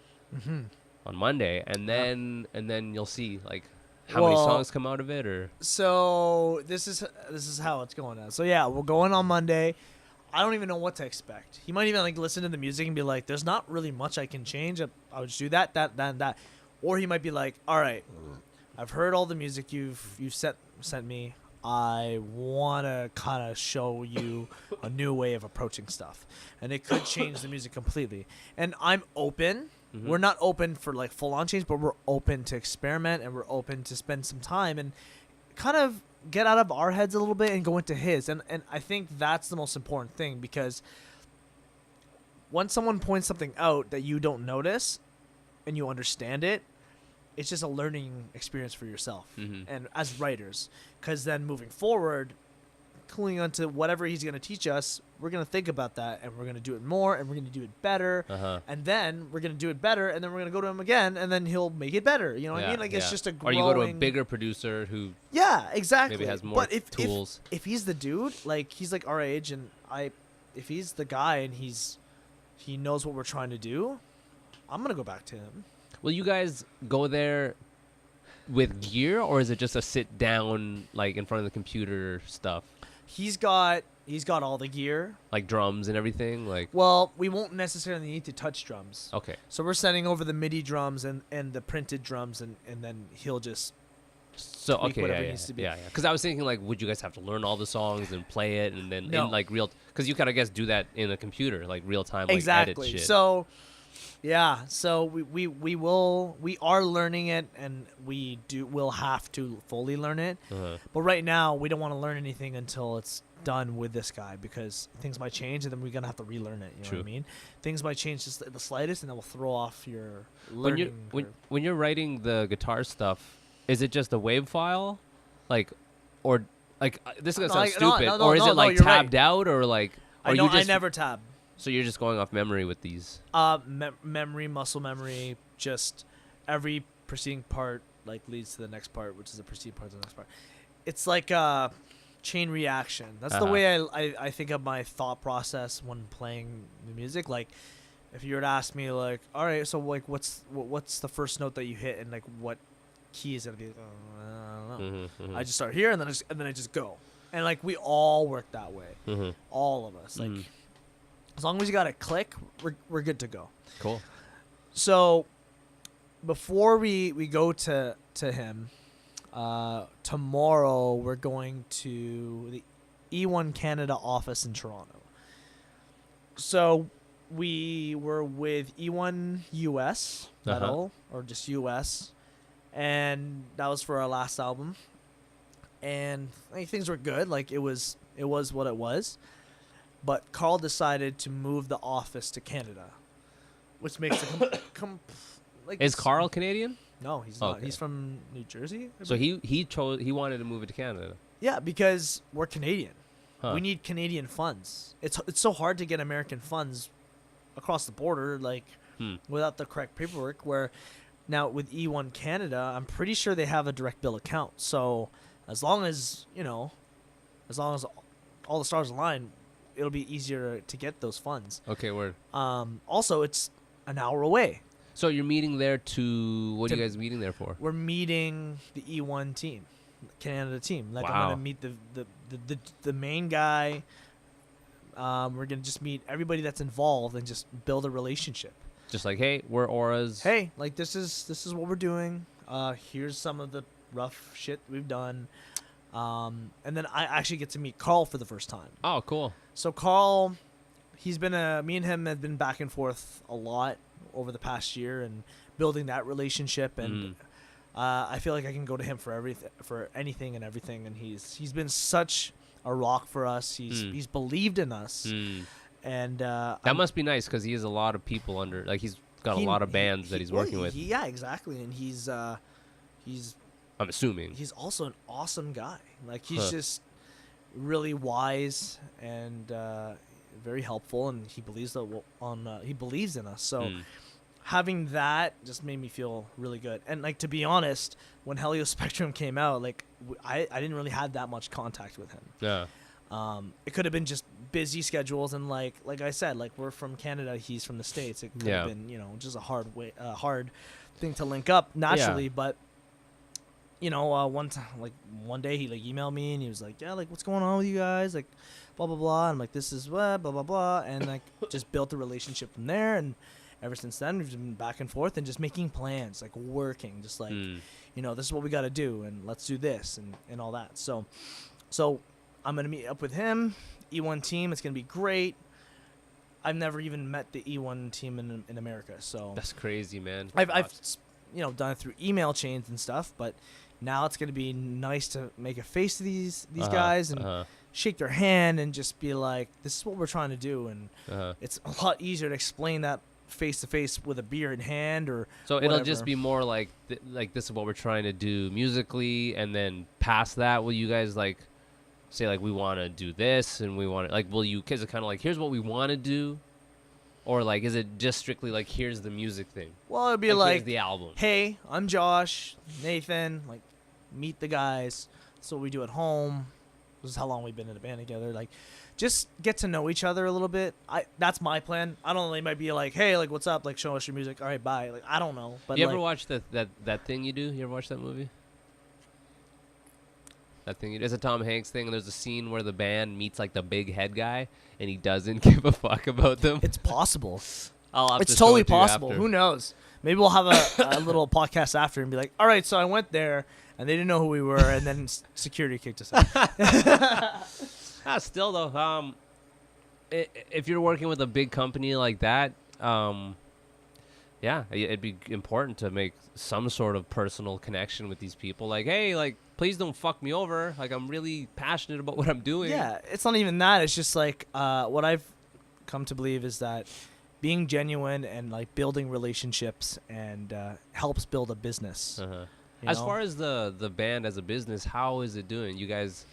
on Monday, and then you'll see like how many songs come out of it, or so this is how it's going on. So yeah, we're going on Monday. I don't even know what to expect. He might even like listen to the music and be like, "There's not really much I can change. I'll just do that, and that." Or he might be like, "All right, I've heard all the music you've sent me. I want to kind of show you a new way of approaching stuff," and it could change the music completely. And I'm open. We're not open for like full on change, but we're open to experiment, and we're open to spend some time and kind of get out of our heads a little bit and go into his. And I think that's the most important thing, because when someone points something out that you don't notice and you understand it, it's just a learning experience for yourself and as writers. Because then moving forward, clinging onto whatever he's going to teach us, we're going to think about that, and we're going to do it more, and we're going to do it better, and then we're going to do it better, and then we're going to go to him again, and then he'll make it better. You know what I mean? Like, it's just a growing... Or you go to a bigger producer who exactly. maybe has more tools. If he's the dude, like, he's like our age, and if he's the guy and he knows what we're trying to do, I'm going to go back to him. Will you guys go there with gear, or is it just a sit down, like in front of the computer stuff? He's got all the gear, like drums and everything. Like, well, we won't necessarily need to touch drums. Okay. So we're sending over the MIDI drums and the printed drums, and then he'll just tweak whatever needs to be. Yeah. Because I was thinking, like, would you guys have to learn all the songs and play it, and then No. in like real? Because you kind of guess do that in a computer, like real time, like Exactly. edit shit. So, yeah. So we are learning it, and we'll have to fully learn it. But right now, we don't want to learn anything until it's done with this guy because things might change and then we're gonna have to relearn it. You know True. what I mean? Things might change just the slightest, and that will throw off your When you learning. when you're writing the guitar stuff, is it just a wave file, like, or like this is gonna sound stupid, or is it like you're tabbed right. out, or like, I or know you just I never tab. so you're just going off memory with these? Memory, muscle memory, just every preceding part like leads to the next part, which is a preceding part to the next part. It's like a chain reaction. That's the way I think of my thought process when playing the music. Like, if you were to ask me, like, all right, so like, what's the first note that you hit, and like, what key is it? I'd be like, I don't know. I just start here, and then I just go, and like we all work that way, all of us. Like, as long as you got a click, we're good to go. Cool. So, before we go to him, tomorrow we're going to the E1 Canada office in Toronto. So we were with E1 US metal, or just US, and that was for our last album. And like, things were good. Like, it was what it was. But Carl decided to move the office to Canada, which makes it like. Is Carl Canadian? No, he's not. Okay. He's from New Jersey. So he wanted to move it to Canada. Yeah, because we're Canadian. Huh. We need Canadian funds. It's so hard to get American funds across the border, like without the correct paperwork. Where now with E1 Canada, I'm pretty sure they have a direct bill account. So as long as all the stars align, it'll be easier to get those funds. Okay, word. Also, it's an hour away. So you're meeting there to what are you guys meeting there for? We're meeting the E1 team, Canada team. Like, Wow. I'm gonna meet the main guy. We're gonna just meet everybody that's involved and just build a relationship. Just like, hey, we're auras. Hey, like, this is what we're doing. Here's some of the rough shit we've done. And then I actually get to meet Carl for the first time. Oh, cool. So Carl, he's been me and him have been back and forth a lot over the past year and building that relationship, and I feel like I can go to him for everything, for anything and everything, and he's been such a rock for us. He's believed in us, and That must be nice because he has a lot of people under, like, he's got a lot of bands that he's working with. Yeah, exactly, and he's I'm assuming. he's also an awesome guy. Like, he's just really wise and very helpful, and he believes he believes in us. So having that just made me feel really good. And like, to be honest, when Helio Spectrum came out, like, I didn't really have that much contact with him. Yeah. It could have been just busy schedules, and like I said, like, we're from Canada, he's from the States. It could have been, just a hard thing to link up naturally. But one day he like emailed me and he was like, yeah, like, what's going on with you guys, like, blah blah blah. And I'm like, this is blah blah blah, and like just built a relationship from there. And ever since then, we've been back and forth and just making plans, like working, just like this is what we got to do, and let's do this and all that. So I'm gonna meet up with him, E1 team. It's gonna be great. I've never even met the E1 team in America, so That's crazy, man. I've done it through email chains and stuff, but now it's gonna be nice to make a face to these guys and shake their hand and just be like, this is what we're trying to do. And it's a lot easier to explain that face to face with a beer in hand, or So whatever. it'll just be more like this is what we're trying to do musically, and then past that, will you guys like say like we want to do this and we want to like, will you, because it kind of like, here's what we want to do, or like, is it just strictly like, here's the music thing? Well, it'd be here's like the album. Hey, I'm Josh, Nathan, like, meet the guys. That's what we do at home. This is how long we've been in a band together. Like, just get to know each other a little bit. That's my plan. I don't know, they might be like, hey, like, what's up? Like, show us your music. All right, bye. Like, I don't know. But You like, ever watch that thing you do? You ever watch that movie? That thing, it's a Tom Hanks thing, and there's a scene where the band meets like the big head guy, and he doesn't give a fuck about them. it's possible. I'll have It's to show totally it to you possible. after. Who knows? Maybe we'll have a little podcast after and be like, all right, so I went there, and they didn't know who we were, and then security kicked us out. Still though, if you're working with a big company like that, yeah, it'd be important to make some sort of personal connection with these people. Like, hey, like, please don't fuck me over. Like, I'm really passionate about what I'm doing. Yeah, it's not even that. It's just like what I've come to believe is that being genuine and like building relationships and helps build a business. Uh-huh. you As know? far as the band as a business, how is it doing? You guys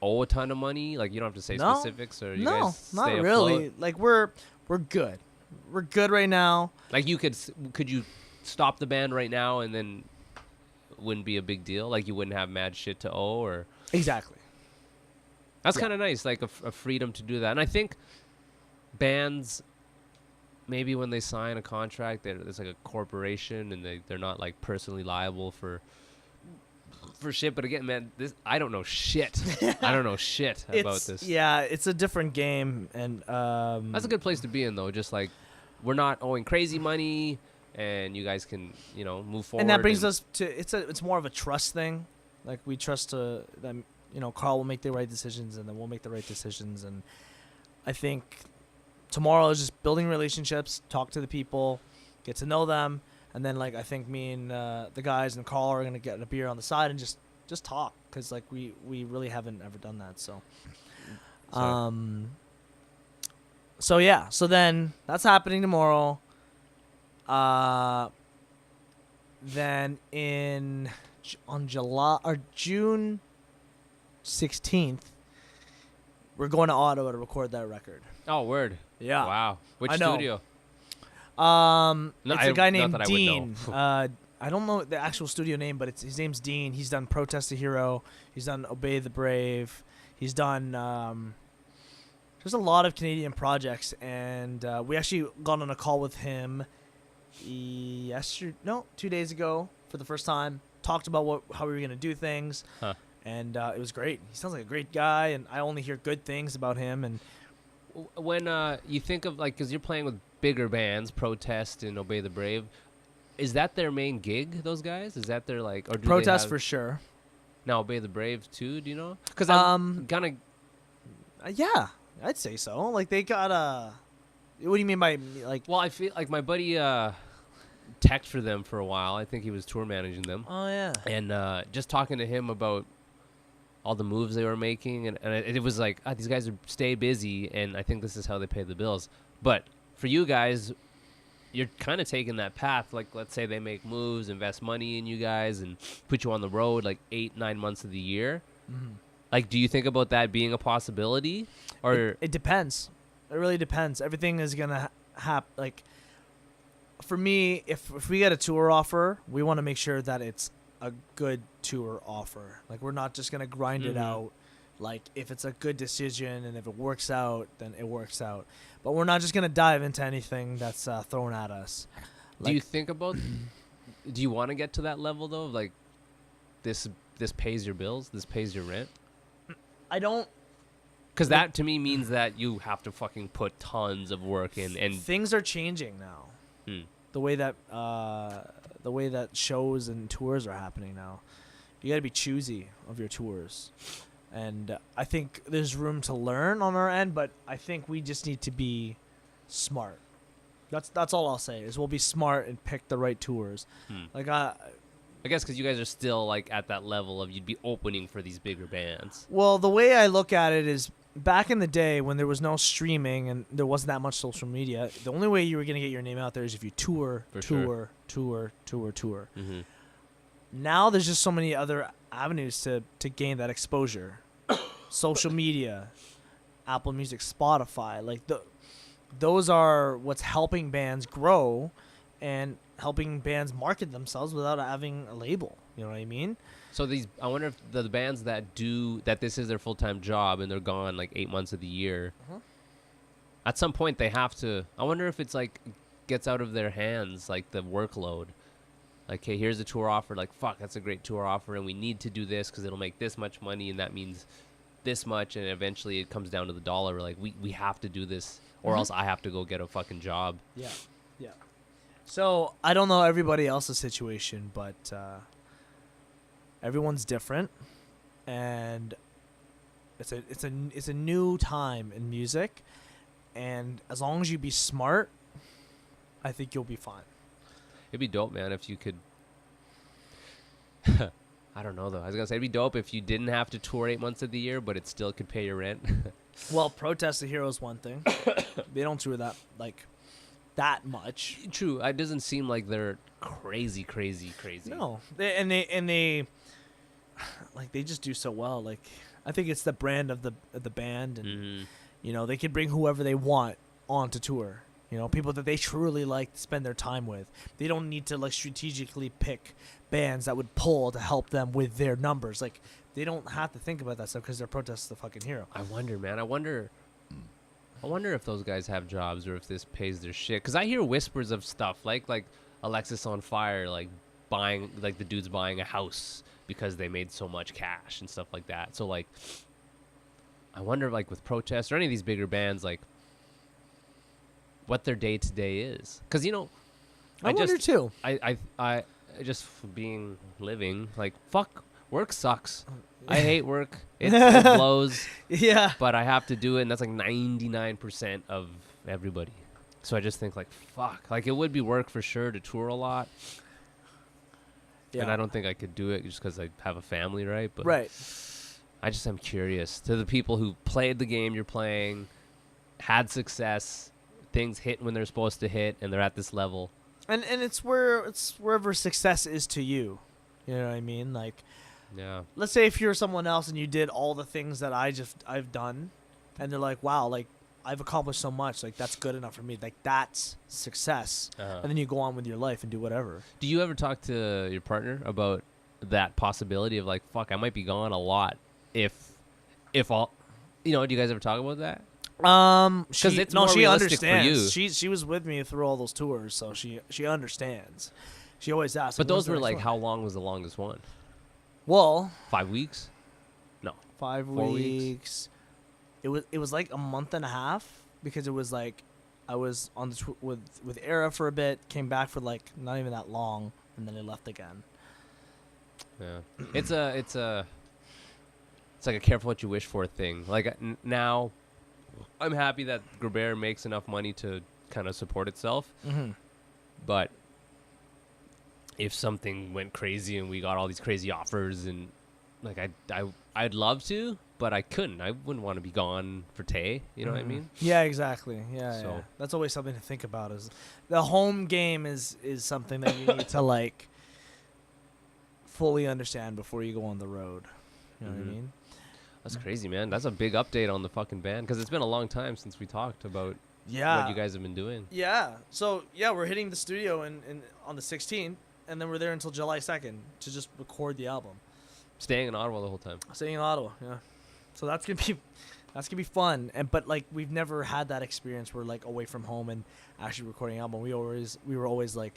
owe a ton of money? Like, you don't have to say No. specifics, or you No, guys stay not afloat? really. Like we're good. We're good right now. Like, you could you stop the band right now and then wouldn't be a big deal? Like, you wouldn't have mad shit to owe, or Exactly. that's Yeah. kind of nice, like a freedom to do that. And I think bands, maybe when they sign a contract, it's like a corporation, and they're not like personally liable for shit. But again, man, I don't know shit. I don't know shit about this. Yeah, it's a different game, and That's a good place to be in, though. Just like, we're not owing crazy money, and you guys can, move forward. and that brings us to it's more of a trust thing. Like we trust them. Carl will make the right decisions, and then we'll make the right decisions. And I think tomorrow is just building relationships, talk to the people, get to know them, and then like I think me and the guys and Carl are gonna get a beer on the side and just talk, because like we really haven't ever done that. So, so yeah, so then that's happening tomorrow. Then on June 16th, we're going to Ottawa to record that record. Oh, word. Yeah. Wow. Which I know. studio? No, it's a guy not named that I would know. Dean. I don't know the actual studio name, but his name's Dean. He's done Protest the Hero. He's done Obey the Brave. He's done. There's a lot of Canadian projects, and we actually got on a call with him 2 days ago for the first time. Talked about how we were gonna do things, and it was great. He sounds like a great guy, and I only hear good things about him. And When you think of, like, because you're playing with bigger bands, Protest and Obey the Brave, is that their main gig, those guys? Is that their, like, or do Protest they have, for sure. now Obey the Brave too, do you know? Because I'm gonna... Yeah, I'd say so. Like they got what do you mean by like? Well, I feel like my buddy teched for them for a while. I think he was tour managing them. Oh yeah. And just talking to him about all the moves they were making, and it was like, these guys stay busy, and I think this is how they pay the bills. But for you guys, you're kind of taking that path. Like, let's say they make moves, invest money in you guys, and put you on the road like 8-9 months of the year. Mm-hmm. Like, do you think about that being a possibility? Or It depends. It really depends. Everything is gonna happen. Like for me, if we get a tour offer, we want to make sure that it's a good tour offer. Like we're not just gonna grind it out. Like if it's a good decision and if it works out, then it works out. But we're not just gonna dive into anything that's thrown at us. do you think about? Do you want to get to that level though? Of like, this pays your bills. This pays your rent. I don't. Because that to me means that you have to fucking put tons of work in, and Things are changing now. The way that shows and tours are happening now, you got to be choosy of your tours, and I think there's room to learn on our end, but I think we just need to be smart. That's all I'll say is we'll be smart and pick the right tours. Like I guess because you guys are still like at that level of you'd be opening for these bigger bands. well, the way I look at it is back in the day when there was no streaming and there wasn't that much social media, the only way you were going to get your name out there is if you tour. Mm-hmm. Now there's just so many other avenues to gain that exposure. Social media, Apple Music, Spotify, like those are what's helping bands grow and helping bands market themselves without having a label. You know what I mean? So I wonder if the bands that this is their full-time job and they're gone like 8 months of the year, at some point they have to, I wonder if it's like gets out of their hands, like the workload. Like, hey, here's a tour offer. Like, fuck, that's a great tour offer, and we need to do this because it'll make this much money, and that means this much, and eventually it comes down to the dollar. We're like, we have to do this, or else I have to go get a fucking job. Yeah. So I don't know everybody else's situation, but everyone's different, and it's a new time in music, and as long as you be smart I think you'll be fine. It'd be dope, man, if you could. I don't know though. I was gonna say it'd be dope if you didn't have to tour 8 months of the year, but it still could pay your rent. Well, Protest the Hero is one thing. They don't tour that much. True. It doesn't seem like they're crazy. No, they they just do so well. Like, I think it's the brand of the band, and you know, they can bring whoever they want onto tour. You know, people that they truly like to spend their time with. They don't need to like strategically pick bands that would pull to help them with their numbers. Like, they don't have to think about that stuff because they're Protest the fucking Hero. I wonder, man. I wonder if those guys have jobs or if this pays their shit. Because I hear whispers of stuff like Alexis on Fire, like buying, like the dude's buying a house because they made so much cash and stuff like that. So like, I wonder like with Protest or any of these bigger bands, like what their day to day is. Because you know, I wonder too. I just being living like fuck. Work sucks. I hate work. It blows. Yeah. But I have to do it, and that's like 99% of everybody. So I just think like, fuck. Like, it would be work for sure to tour a lot. Yeah. And I don't think I could do it just because I have a family, right? But right. I just am curious. To the people who played the game you're playing, had success, things hit when they're supposed to hit, and they're at this level. And it's wherever success is to you. You know what I mean? Like, yeah. Let's say if you're someone else and you did all the things that I've done, and they're like, wow, like I've accomplished so much, like that's good enough for me. Like that's success. And then you go on with your life and do whatever. Do you ever talk to your partner about that possibility of like, fuck, I might be gone a lot if all, you know? Do you guys ever talk about that? She it's more she realistic understands. for you. She was with me through all those tours, so she understands. She always asks. But those were like, how long was the longest one? Well, 5 weeks? No. 4 weeks. It was like a month and a half because it was like I was on the with Era for a bit, came back for like not even that long, and then I left again. Yeah. It's like a careful what you wish for thing. Like now, I'm happy that Grabber makes enough money to kind of support itself. Mm-hmm. But if something went crazy and we got all these crazy offers and like I'd love to, but I couldn't. I wouldn't want to be gone for Tay. You know what I mean? Yeah, exactly. Yeah, So- yeah. That's always something to think about. Is the home game is something that you need to like fully understand before you go on the road. You know what I mean? That's crazy, man. That's a big update on the fucking band because it's been a long time since we talked about Yeah. what you guys have been doing. Yeah. So yeah, we're hitting the studio in on the 16th, and then we're there until July 2nd to just record the album. Staying in Ottawa the whole time. Staying in Ottawa, yeah. So that's gonna be fun. But like we've never had that experience where like away from home and actually recording an album. We were always like,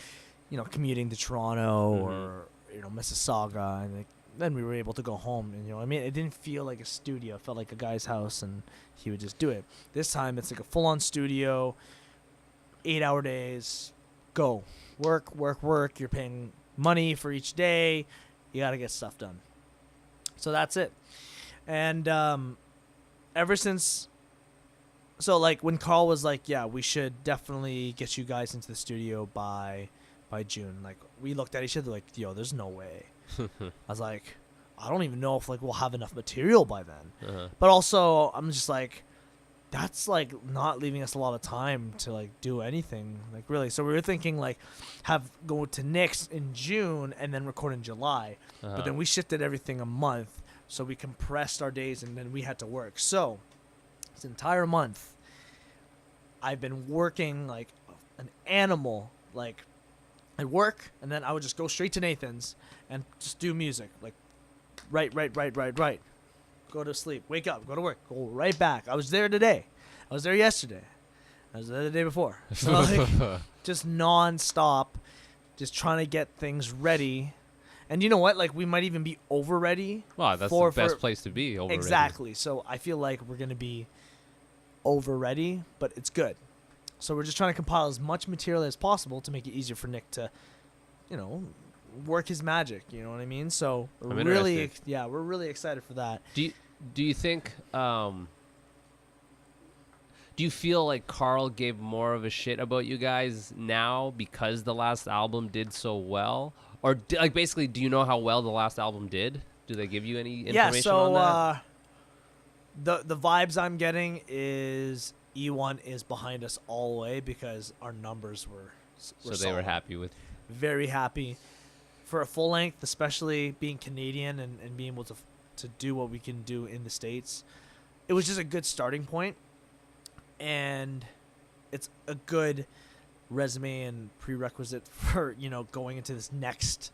you know, commuting to Toronto or you know Mississauga, and like, then we were able to go home. And you know, I mean, it didn't feel like a studio. It felt like a guy's house, and he would just do it. This time it's like a full-on studio, 8-hour days, go work. You're paying money for each day. You got to get stuff done. So that's it. And ever since, so like when Carl was like, yeah, we should definitely get you guys into the studio by June. Like we looked at each other like, yo, there's no way. I was like, I don't even know if like we'll have enough material by then. But also I'm just like, that's like not leaving us a lot of time to like do anything like really. So we were thinking like go to Nick's in June and then record in July. But then we shifted everything a month, so we compressed our days and then we had to work. So this entire month I've been working like an animal. Like I'd work and then I would just go straight to Nathan's and just do music. Like write. Go to sleep, wake up, go to work, go right back. I was there today. I was there yesterday. I was there the day before. So like, just non-stop, just trying to get things ready. And you know what? Like we might even be over ready. Wow, that's the best place to be. Over exactly. So I feel like we're gonna be over ready, but it's good. So we're just trying to compile as much material as possible to make it easier for Nick to, you know, work his magic. You know what I mean? So we're really excited for that. Do you think do Do you feel like Carl gave more of a shit about you guys now because the last album did so well? Or like basically, do you know how well the last album did? Do they give you any information on that? The vibes I'm getting is E1 is behind us all the way because our numbers were So they were solid. happy with. Very happy for a full length, especially being Canadian and being able to do what we can do in the States. It was just a good starting point, and it's a good resume and prerequisite for going into this next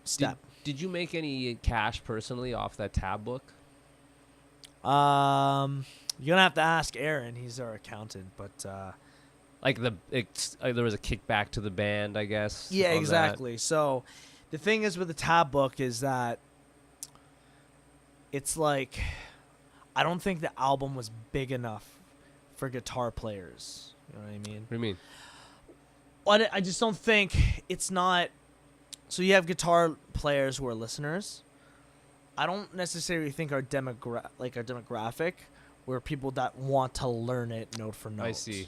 step. Did you make any cash personally off that tab book? You're gonna have to ask Aaron. He's our accountant, but Like there was a kickback to the band, I guess. yeah, on that. exactly. So the thing is with the tab book is that it's like I don't think the album was big enough for guitar players. You know what I mean? What do you mean? Well, I just don't think it's not. So you have guitar players who are listeners. I don't necessarily think our demographic were people that want to learn it note for note. I see.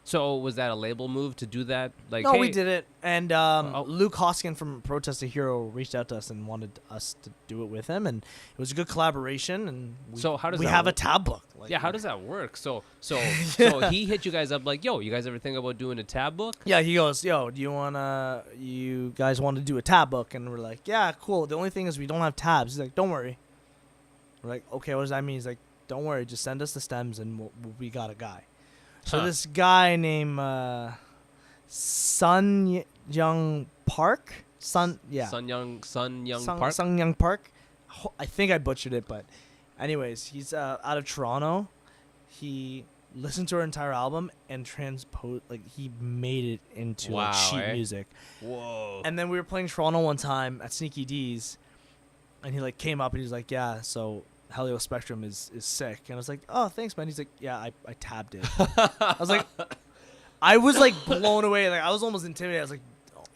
So was that a label move to do that? Like, No, hey, we did it, and Luke Hoskin from Protest a Hero reached out to us and wanted us to do it with him, and it was a good collaboration. And So how does we that have a work? tab book? Like, Yeah, how does that work? So he hit you guys up like, yo, you guys ever think about doing a tab book? Yeah, he goes, yo, do you guys want to do a tab book? And we're like, yeah, cool. The only thing is we don't have tabs. He's like, don't worry. We're like, okay, what does that mean? He's like, don't worry, just send us the stems and we got a guy. So Huh. this guy named Sun Young Park, Sun Young Park. Sun Young Park. I think I butchered it, but anyways, he's out of Toronto. He listened to our entire album and he made it into Wow, sheet music. Whoa. And then we were playing Toronto one time at Sneaky D's, and he came up and he's like, yeah, so Helio Spectrum is sick. And I was like, oh, thanks, man. He's like, yeah, I tabbed it. I was blown away. Like I was almost intimidated. I was like,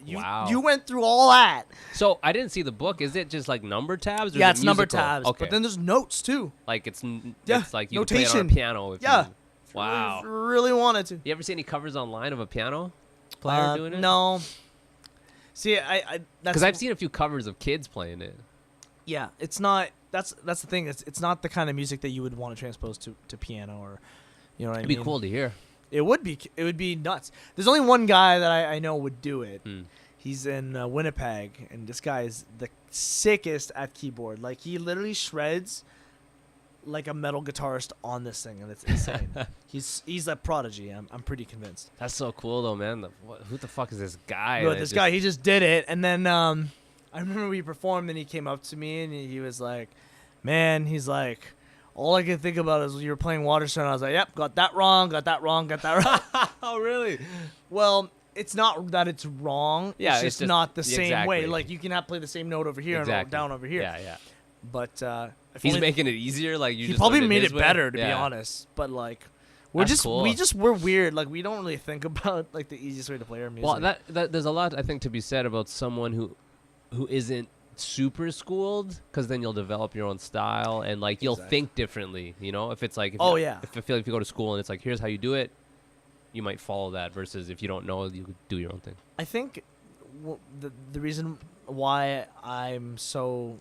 Wow. you went through all that. So I didn't see the book. Is it just like number tabs? Or Yeah, is it's it number musical? tabs. Okay. But then there's notes too. Like it's Yeah, like you can play it on notation. a piano. If Yeah. You, wow. Really wanted to. You ever see any covers online of a piano player doing it? No. See, I that's Because I've seen a few covers of kids playing it. Yeah, it's not. That's the thing. It's not the kind of music that you would want to transpose to piano or, you know what I It'd mean. be cool to hear. It would be nuts. There's only one guy that I know would do it. Hmm. He's in Winnipeg, and this guy is the sickest at keyboard. Like he literally shreds like a metal guitarist on this thing, and it's insane. he's a prodigy. I'm pretty convinced. That's so cool though, man. Who the fuck is this guy? But that this just- guy, he just did it, and then I remember we performed, and he came up to me, and he was like, "Man," he's like, "all I could think about is when you were playing Waterstone." I was like, "Yep, got that wrong, got that wrong, got that wrong." Oh, really? Well, it's not that it's wrong. Yeah, it's just not the same way. exactly. Like you can play the same note over here Exactly. and down over here. Yeah, yeah. But if He's only- making it easier. Like you. he just probably learned made his it way? better, to be Yeah. honest. But like, we're That's cool. we're weird. Like we don't really think about like the easiest way to play our music. Well, that there's a lot I think to be said about someone who isn't super schooled, because then you'll develop your own style and like you'll Exactly. think differently. You know, if it's like Oh, yeah. if I feel like if you go to school and it's like here's how you do it, you might follow that. Versus if you don't know, you could do your own thing. I think the reason why I'm so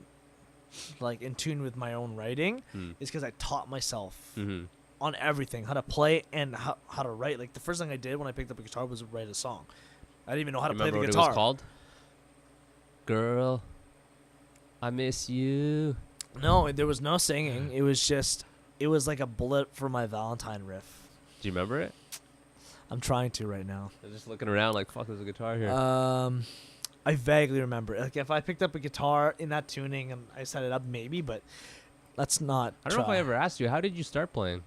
like in tune with my own writing is because I taught myself Mm-hmm. on everything, how to play and how to write. Like the first thing I did when I picked up a guitar was write a song. I didn't even know how to play Remember the what guitar. it was called? Girl, I miss you. No, there was no singing. It was like a bullet for my Valentine riff. Do you remember it? I'm trying to right now. I'm just looking around like fuck. There's a guitar here. I vaguely remember. Like if I picked up a guitar in that tuning and I set it up, maybe, but that's not. I don't know if I ever asked you. How did you start playing?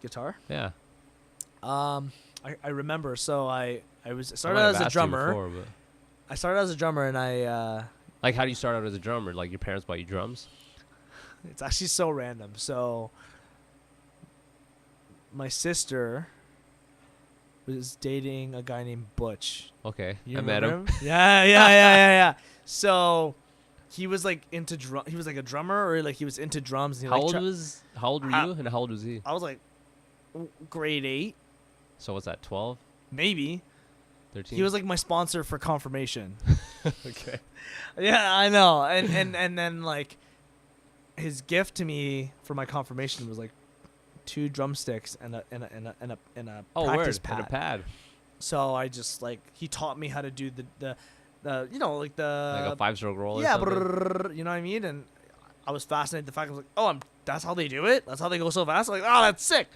guitar. Yeah. I remember. So I started might out have as a asked you drummer. before, but- I started as a drummer, and I. Like, how do you start out as a drummer? Like, your parents bought you drums? It's actually so random. So my sister was dating a guy named Butch. Okay, You I met remember him. Yeah. So he was like into drum. He was like a drummer, or like he was into drums. And he How like old were you, and how old was he? I was like, grade 8, So what's that? 12, maybe. 13? He was like my sponsor for confirmation. okay. Yeah, I know. And then like his gift to me for my confirmation was like 2 drumsticks and a Oh, practice word. pad. And a pad. So I just like he taught me how to do the you know like the Like a 5-stroke roll. yeah, or something? brrr, you know what I mean? And I was fascinated. The fact I was like, oh, that's how they do it. That's how they go so fast. I'm like, oh, that's sick.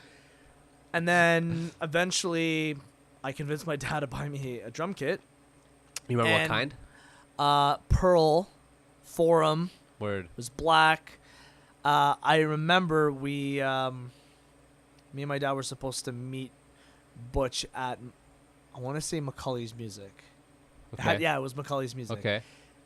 And then eventually, I convinced my dad to buy me a drum kit. You remember And, what kind? Pearl, Forum. Word. It was black. I remember me and my dad were supposed to meet Butch at, I want to say Macaulay's Music. Okay. Yeah, it was Macaulay's Music. Okay.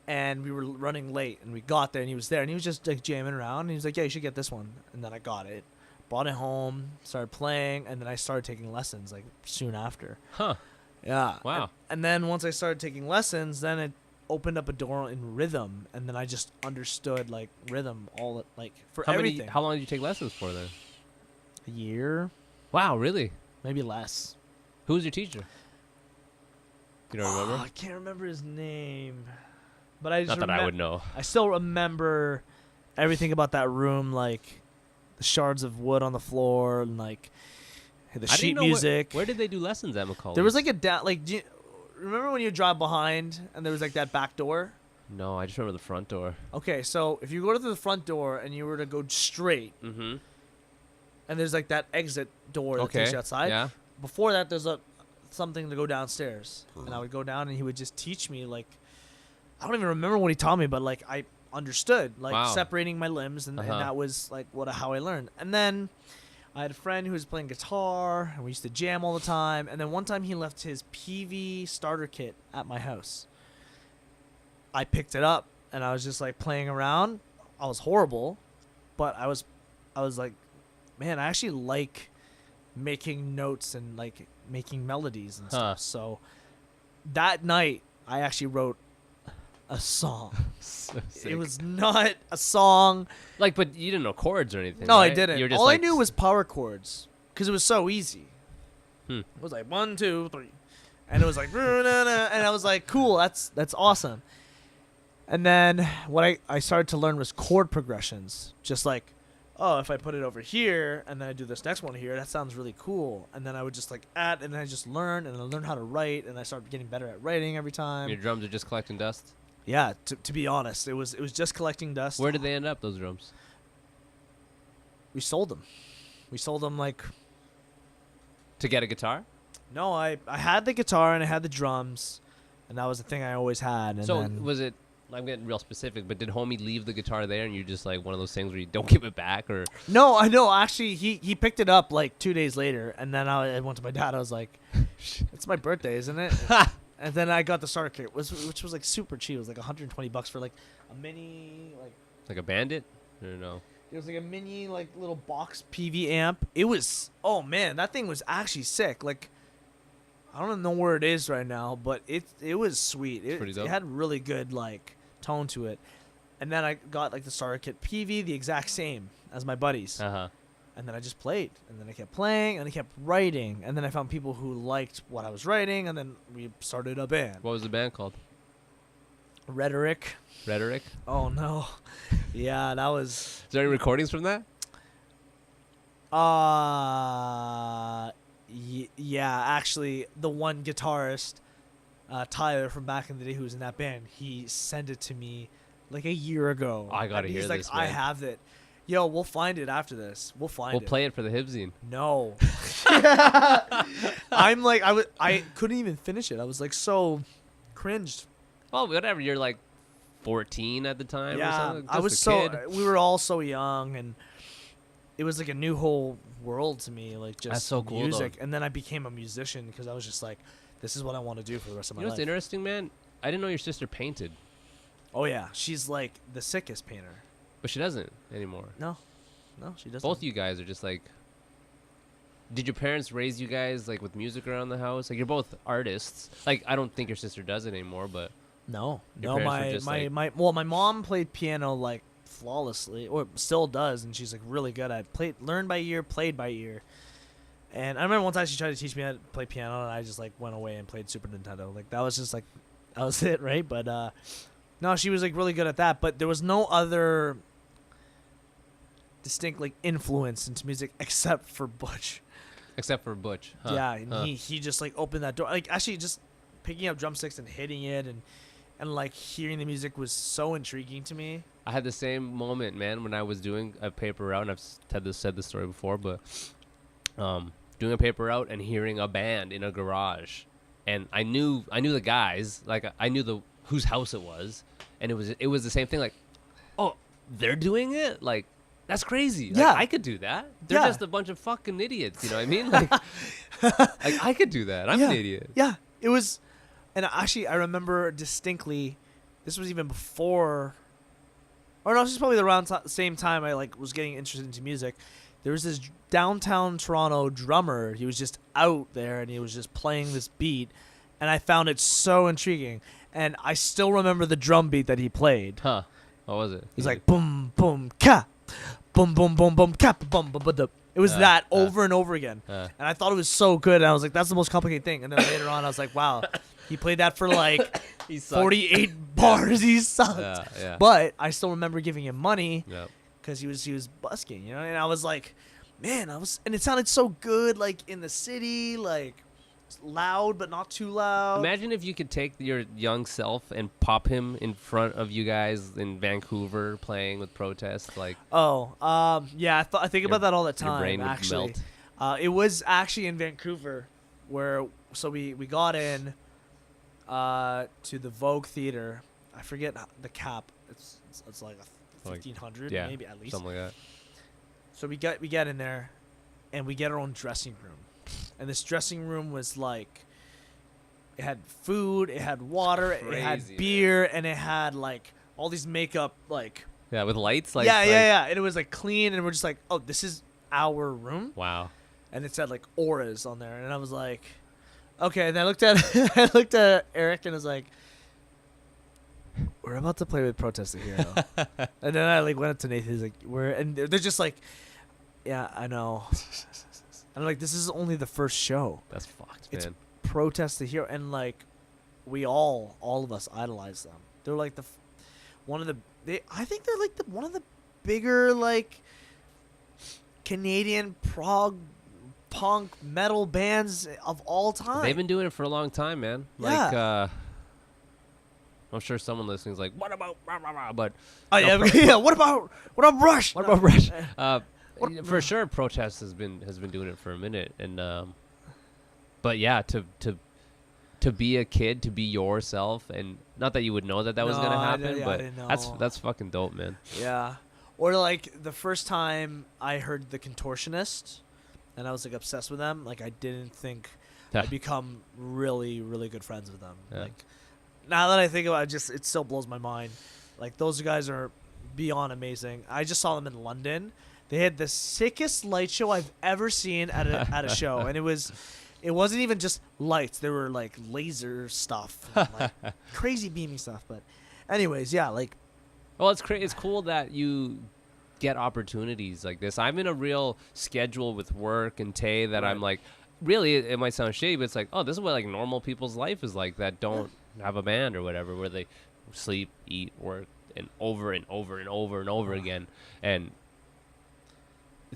And we were running late, and we got there, and he was there, and he was just like jamming around, and he was like, yeah, you should get this one. And then I got it, brought it home, started playing, and then I started taking lessons like soon after. Huh. Yeah. Wow. And then once I started taking lessons, then it opened up a door in rhythm, and then I just understood like rhythm all like for everything. How long did you take lessons for then? A year, Wow, really? maybe less. Who was your teacher? You don't remember? I can't remember his name, but I just Not that I would know. I still remember everything about that room, like the shards of wood on the floor, and like the I didn't sheet know music. Where did they do lessons at Macaulay? There was like a remember when you drive behind and there was like that back door? No, I just remember the front door. Okay, so if you go to the front door and you were to go straight, Mm-hmm. and there's like that exit door that takes you outside. Yeah. Before that, there's something to go downstairs, and I would go down, and he would just teach me like I don't even remember what he taught me, but like I understood like Wow. separating my limbs, and that was like how I learned. And then I had a friend who was playing guitar, and we used to jam all the time. And then one time he left his PV starter kit at my house. I picked it up, and I was just like playing around. I was horrible, but I was like, man, I actually like making notes and like making melodies and stuff. So that night, I actually wrote a song. So sick. It was not a song. like, but you didn't know chords or anything. No, I right? didn't. You were just All like, I knew was power chords because it was so easy. Hmm. It was like 1, 2, 3, and it was like, and I was like, cool, that's awesome. And then what I started to learn was chord progressions, just like, oh, if I put it over here and then I do this next one here, that sounds really cool. And then I would just like add, and then I just learn, and I learned how to write, and I started getting better at writing every time. Your drums are just collecting dust. Yeah, to be honest, it was just collecting dust. Where did they end up? Those drums. We sold them. We sold them like. To get a guitar. No, I had the guitar and I had the drums, and that was the thing I always had. And So then, was it? I'm getting real specific, but did homie leave the guitar there, and you're just like one of those things where you don't give it back, or? no, I know. Actually, he picked it up like 2 days later, and then I went to my dad. I was like, "It's my birthday, isn't it?" And then I got the starter kit, which was like super cheap. It was like $120 for like a mini Like a Bandit? Or no? It was like a mini like little box PV amp. It was, oh man, that thing was actually sick. Like I don't know where it is right now, but it was sweet. Pretty It dope. had really good like tone to it. And then I got like the starter kit PV, the exact same as my buddies. Uh-huh. And then I just played, and then I kept playing, and I kept writing, and then I found people who liked what I was writing, and then we started a band. What was the band called? Rhetoric. Rhetoric? Oh no. Yeah, that was Is there any recordings from that? yeah, actually, the one guitarist, Tyler from back in the day, who was in that band, he sent it to me like a year ago. I gotta And hear he's like, this, I man. have it. Yo, we'll find it after this. We'll find We'll it. play it for the Hibzine. No. I'm like, I couldn't even finish it. I was like so cringed. Well, whatever. You're like 14 at the time or Yeah, something. I was Just a so. kid. We were all so young, and it was like a new whole world to me. Like just That's so cool, though. music, and then I became a musician because I was just like, this is what I want to do for the rest of my You know what's life. interesting, man? I didn't know your sister painted, Oh yeah, she's like the sickest painter. but she doesn't anymore. No, she doesn't. Both you guys are just like. Did your parents raise you guys like with music around the house? Like you're both artists. Like I don't think your sister does it anymore, but No, Your no. parents were My just, my like- my. Well, my mom played piano like flawlessly, or still does, and she's like really good at learned by ear, played by ear, And I remember one time she tried to teach me how to play piano, and I just like went away and played Super Nintendo. Like that was just like, that was it, right? But no, she was like really good at that. But there was no other distinct like influence into music except for Butch. Except for Butch. Huh. Yeah, and he just like opened that door. Like actually, just picking up drumsticks and hitting it and like hearing the music was so intriguing to me. I had the same moment, man, when I was doing a paper route, and I've said this story before, but doing a paper route and hearing a band in a garage, and I knew the guys, like I knew whose house it was, and it was the same thing, like, oh, they're doing it, like that's crazy. Like, Yeah, I could do that. They're Yeah. just a bunch of fucking idiots. You know what I mean? Like, like I could do that. I'm Yeah. an idiot. Yeah, it was, and actually I remember distinctly. This was even before, or no, this is probably around same time I like was getting interested into music. There was this downtown Toronto drummer. He was just out there and he was just playing this beat, and I found it so intriguing. And I still remember the drum beat that he played. Huh? What was it? He's like boom boom ka, boom boom boom boom ka, boom boom boom. It was that over and over again, and I thought it was so good. And I was like, that's the most complicated thing. And then later on, I was like, wow, he played that for like He sucked. 48 bars. He sucked. Yeah. But I still remember giving him money Yep. because he was busking, you know. And I was like, man, and it sounded so good, like in the city, like loud but not too loud. Imagine if you could take your young self and pop him in front of you guys in Vancouver playing with Protest. Like, Yeah, I think about that all the your brain time. would Actually, melt. it was actually in Vancouver, where we got in to the Vogue Theater. I forget the cap. It's like a 1,500, yeah, maybe at least. something like that. So we get in there, and we get our own dressing room, and this dressing room was like, it had food, it had water, it had Crazy, beer, and it had like all these makeup like. Yeah, with lights. Like, Yeah. And it was like clean, and we're just like, oh, this is our room, Wow. and it said like auras on there, and I was like, okay. And I looked at Eric and was like, we're about to play with Protest the Hero. And then I like went up to Nathan. He's like, they're just like, yeah, I know. And I'm like, this is only the first show. That's fucked, It's man. Protest the Hero, and like, we all of us idolize them. They're like I think they're like one of the bigger like Canadian prog punk metal bands of all time. They've been doing it for a long time, man. Yeah. Like, I'm sure someone listening is like, what about rah, rah, rah? But Oh no, yeah, yeah. What about Rush? what about Rush? For sure, Protest has been doing it for a minute, and but yeah, to be a kid, to be yourself, and not that you would know that was No, gonna I happen, didn't- I but didn't know. that's fucking dope, man. Yeah. Or like the first time I heard The Contortionist, and I was like obsessed with them. Like I didn't think Yeah. I'd become really, really good friends with them. Yeah. Like now that I think about it, it still blows my mind. Like those guys are beyond amazing. I just saw them in London. They had the sickest light show I've ever seen at a show, and it wasn't even just lights. There were like laser stuff, and, like crazy beaming stuff. But anyways, yeah, like Well, it's cool that you get opportunities like this. I'm in a real schedule with work and Tay that I'm like, really, it might sound shitty, but it's like, oh, this is what like normal people's life is like that don't have a band or whatever, where they sleep, eat, work, and over and over and over and over again. And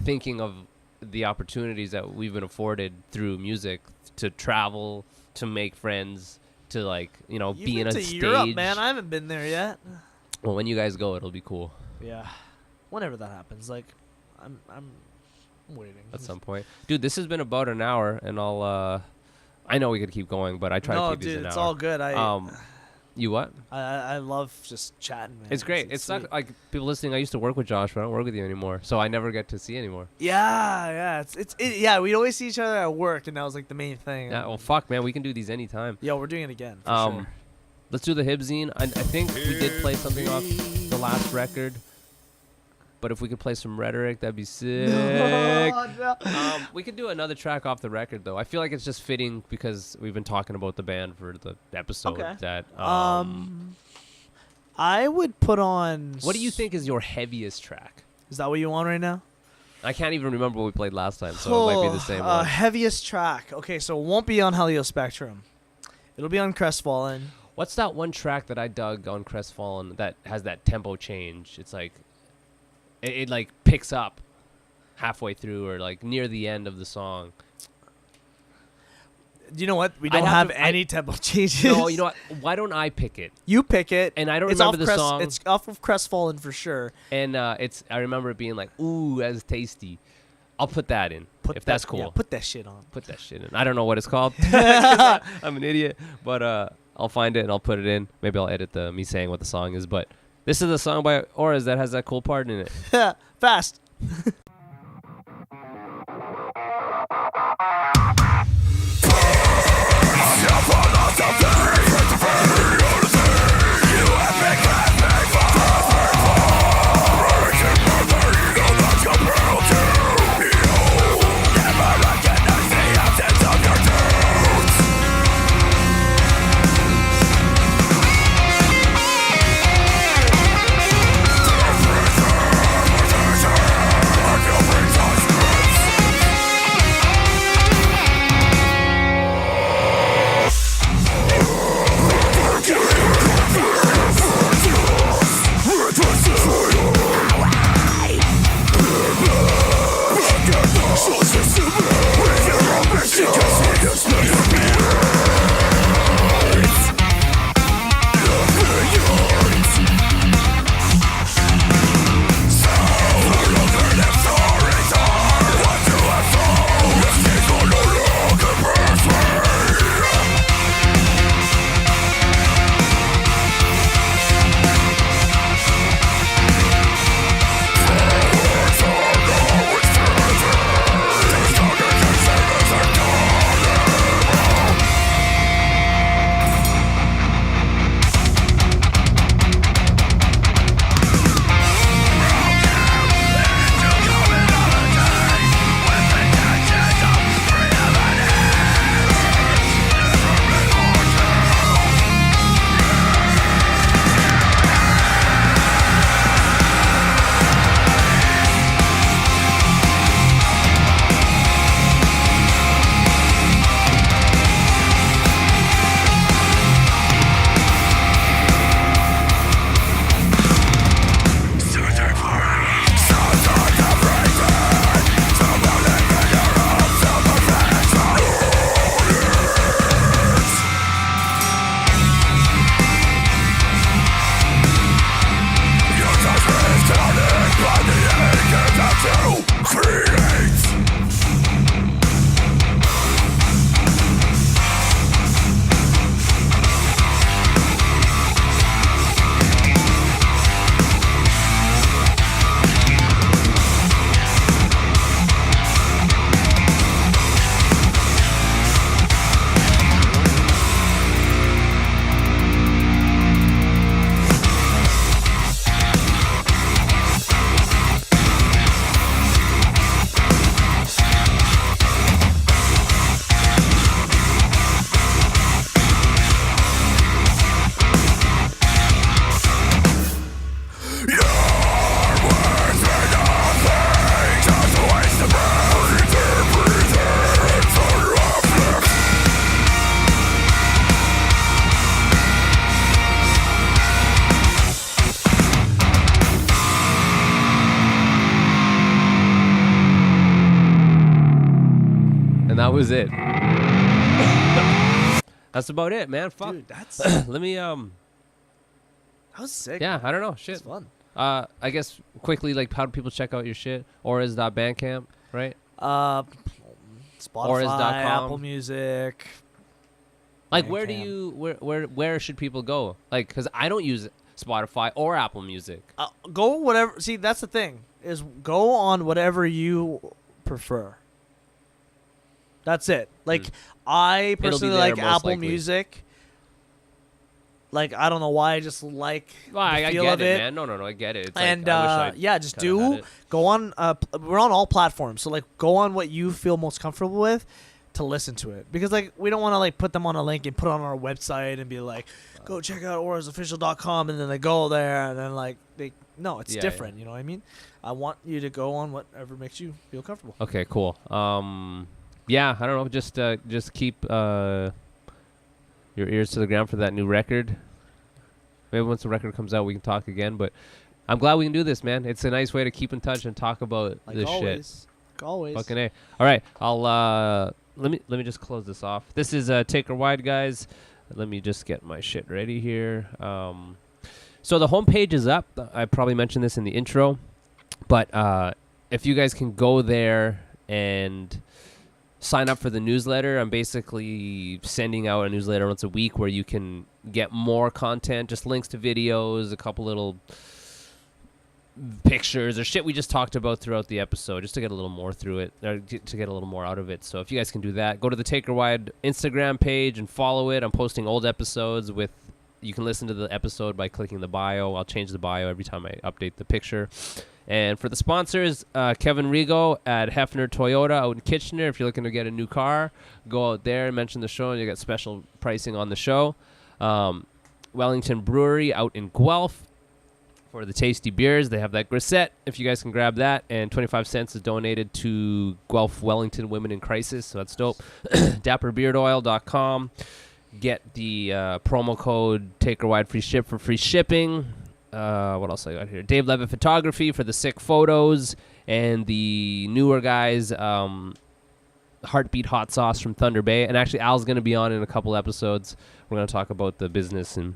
thinking of the opportunities that we've been afforded through music to travel, to make friends, to like, you know, you've be in been a to stage. Europe, man. I haven't been there yet. Well, when you guys go, it'll be cool Yeah, whenever that happens, like I'm waiting at some point. Dude, this has been about an hour, and I know we could keep going, but I try to No, keep these dude, an it's hour. all good. You what? I love just chatting, man. It's great. It's not sweet. like people listening. I used to work with Josh, but I don't work with you anymore, so I never get to see anymore. Yeah. Yeah. We'd always see each other at work, and that was like the main thing. Yeah. Well, fuck, man. We can do these anytime. Yo, we're doing it again. For sure. Let's do the Hibzine. I think we did play something off the last record, but if we could play some rhetoric, that'd be sick. No. We could do another track off the record, though. I feel like it's just fitting because we've been talking about the band for the episode. Okay. That I would put on. what do you think is your heaviest track? Is that what you want right now? I can't even remember what we played last time, so it might be the same one. Heaviest track. Okay, so it won't be on Heliospectrum. It'll be on Crestfallen. What's that one track that I dug on Crestfallen that has that tempo change? It's like it like picks up halfway through or like near the end of the song. You know what? We don't have any tempo changes. No, you know what? Why don't I pick it? You pick it. And I don't it's remember off the song. It's off of Crestfallen for sure. And I remember it being like, ooh, that's tasty. I'll put that in if that's cool. Yeah, put that shit on. Put that shit in. I don't know what it's called. 'Cause I'm an idiot. But I'll find it and I'll put it in. Maybe I'll edit me saying what the song is. But this is a song by Auras that has that cool part in it. Fast. That was it. That's about it, man. Fuck. Dude, that's Let me that was sick. Yeah, I don't know. Shit. It's fun. I guess quickly, like, how do people check out your shit? Auras.bandcamp, right? Spotify, Auras.com. Apple Music. Like, where do Bandcamp. you where should people go? Like, because I don't use Spotify or Apple Music. Go whatever. See, that's the thing is go on whatever you prefer. That's it. Like I personally there like most Apple likely. Music. Like I don't know why I just like Well, the I feel get of it, it. man. No, I get it. It's And like, I wish I yeah, just kinda had do it. go on. We're on all platforms, so like go on what you feel most comfortable with. to listen to it, because like we don't want to like put them on a link and put it on our website and be like, go check out aurasofficial.com, and then they go there and then like it's different. You know what I mean? I want you to go on whatever makes you feel comfortable. Okay, cool. Yeah, I don't know. Just keep your ears to the ground for that new record. Maybe once the record comes out, we can talk again. But I'm glad we can do this, man. It's a nice way to keep in touch and talk about Like this always. shit. Always. Fucking A. All right, I'll let me just close this off. This is Take or Wide, guys. Let me just get my shit ready here. So the homepage is up. I probably mentioned this in the intro, but if you guys can go there and sign up for the newsletter, I'm basically sending out a newsletter once a week where you can get more content, just links to videos, a couple little pictures or shit we just talked about throughout the episode, just to get a little more through it, or to get a little more out of it. So if you guys can do that, go to the Take or Wide Instagram page and follow it. I'm posting old episodes with, you can listen to the episode by clicking the bio. I'll change the bio every time I update the picture. And for the sponsors, Kevin Rigo at Hefner Toyota out in Kitchener. If you're looking to get a new car, go out there and mention the show, and you get special pricing on the show. Wellington Brewery out in Guelph for the tasty beers. They have that grisette, if you guys can grab that. And 25 cents is donated to Guelph Wellington Women in Crisis, so that's dope. DapperBeardOil.com. Get the promo code Take or Wide free shipping. What else I got here? Dave Levitt Photography for the sick photos, and the newer guys, Heartbeat Hot Sauce from Thunder Bay. And actually, Al's going to be on in a couple episodes. We're going to talk about the business, and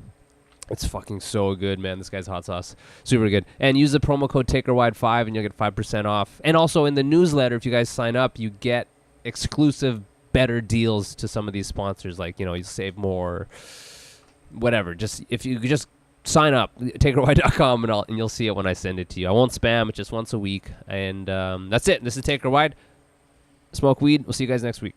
it's fucking so good, man. This guy's hot sauce. Super good. And use the promo code TakerWide5 and you'll get 5% off. And also in the newsletter, if you guys sign up, you get exclusive, better deals to some of these sponsors. Like, you save more, whatever. Just if you just sign up, takerwide.com, and you'll see it when I send it to you. I won't spam. It's just once a week. And that's it. This is Take or Wide. Smoke weed. We'll see you guys next week.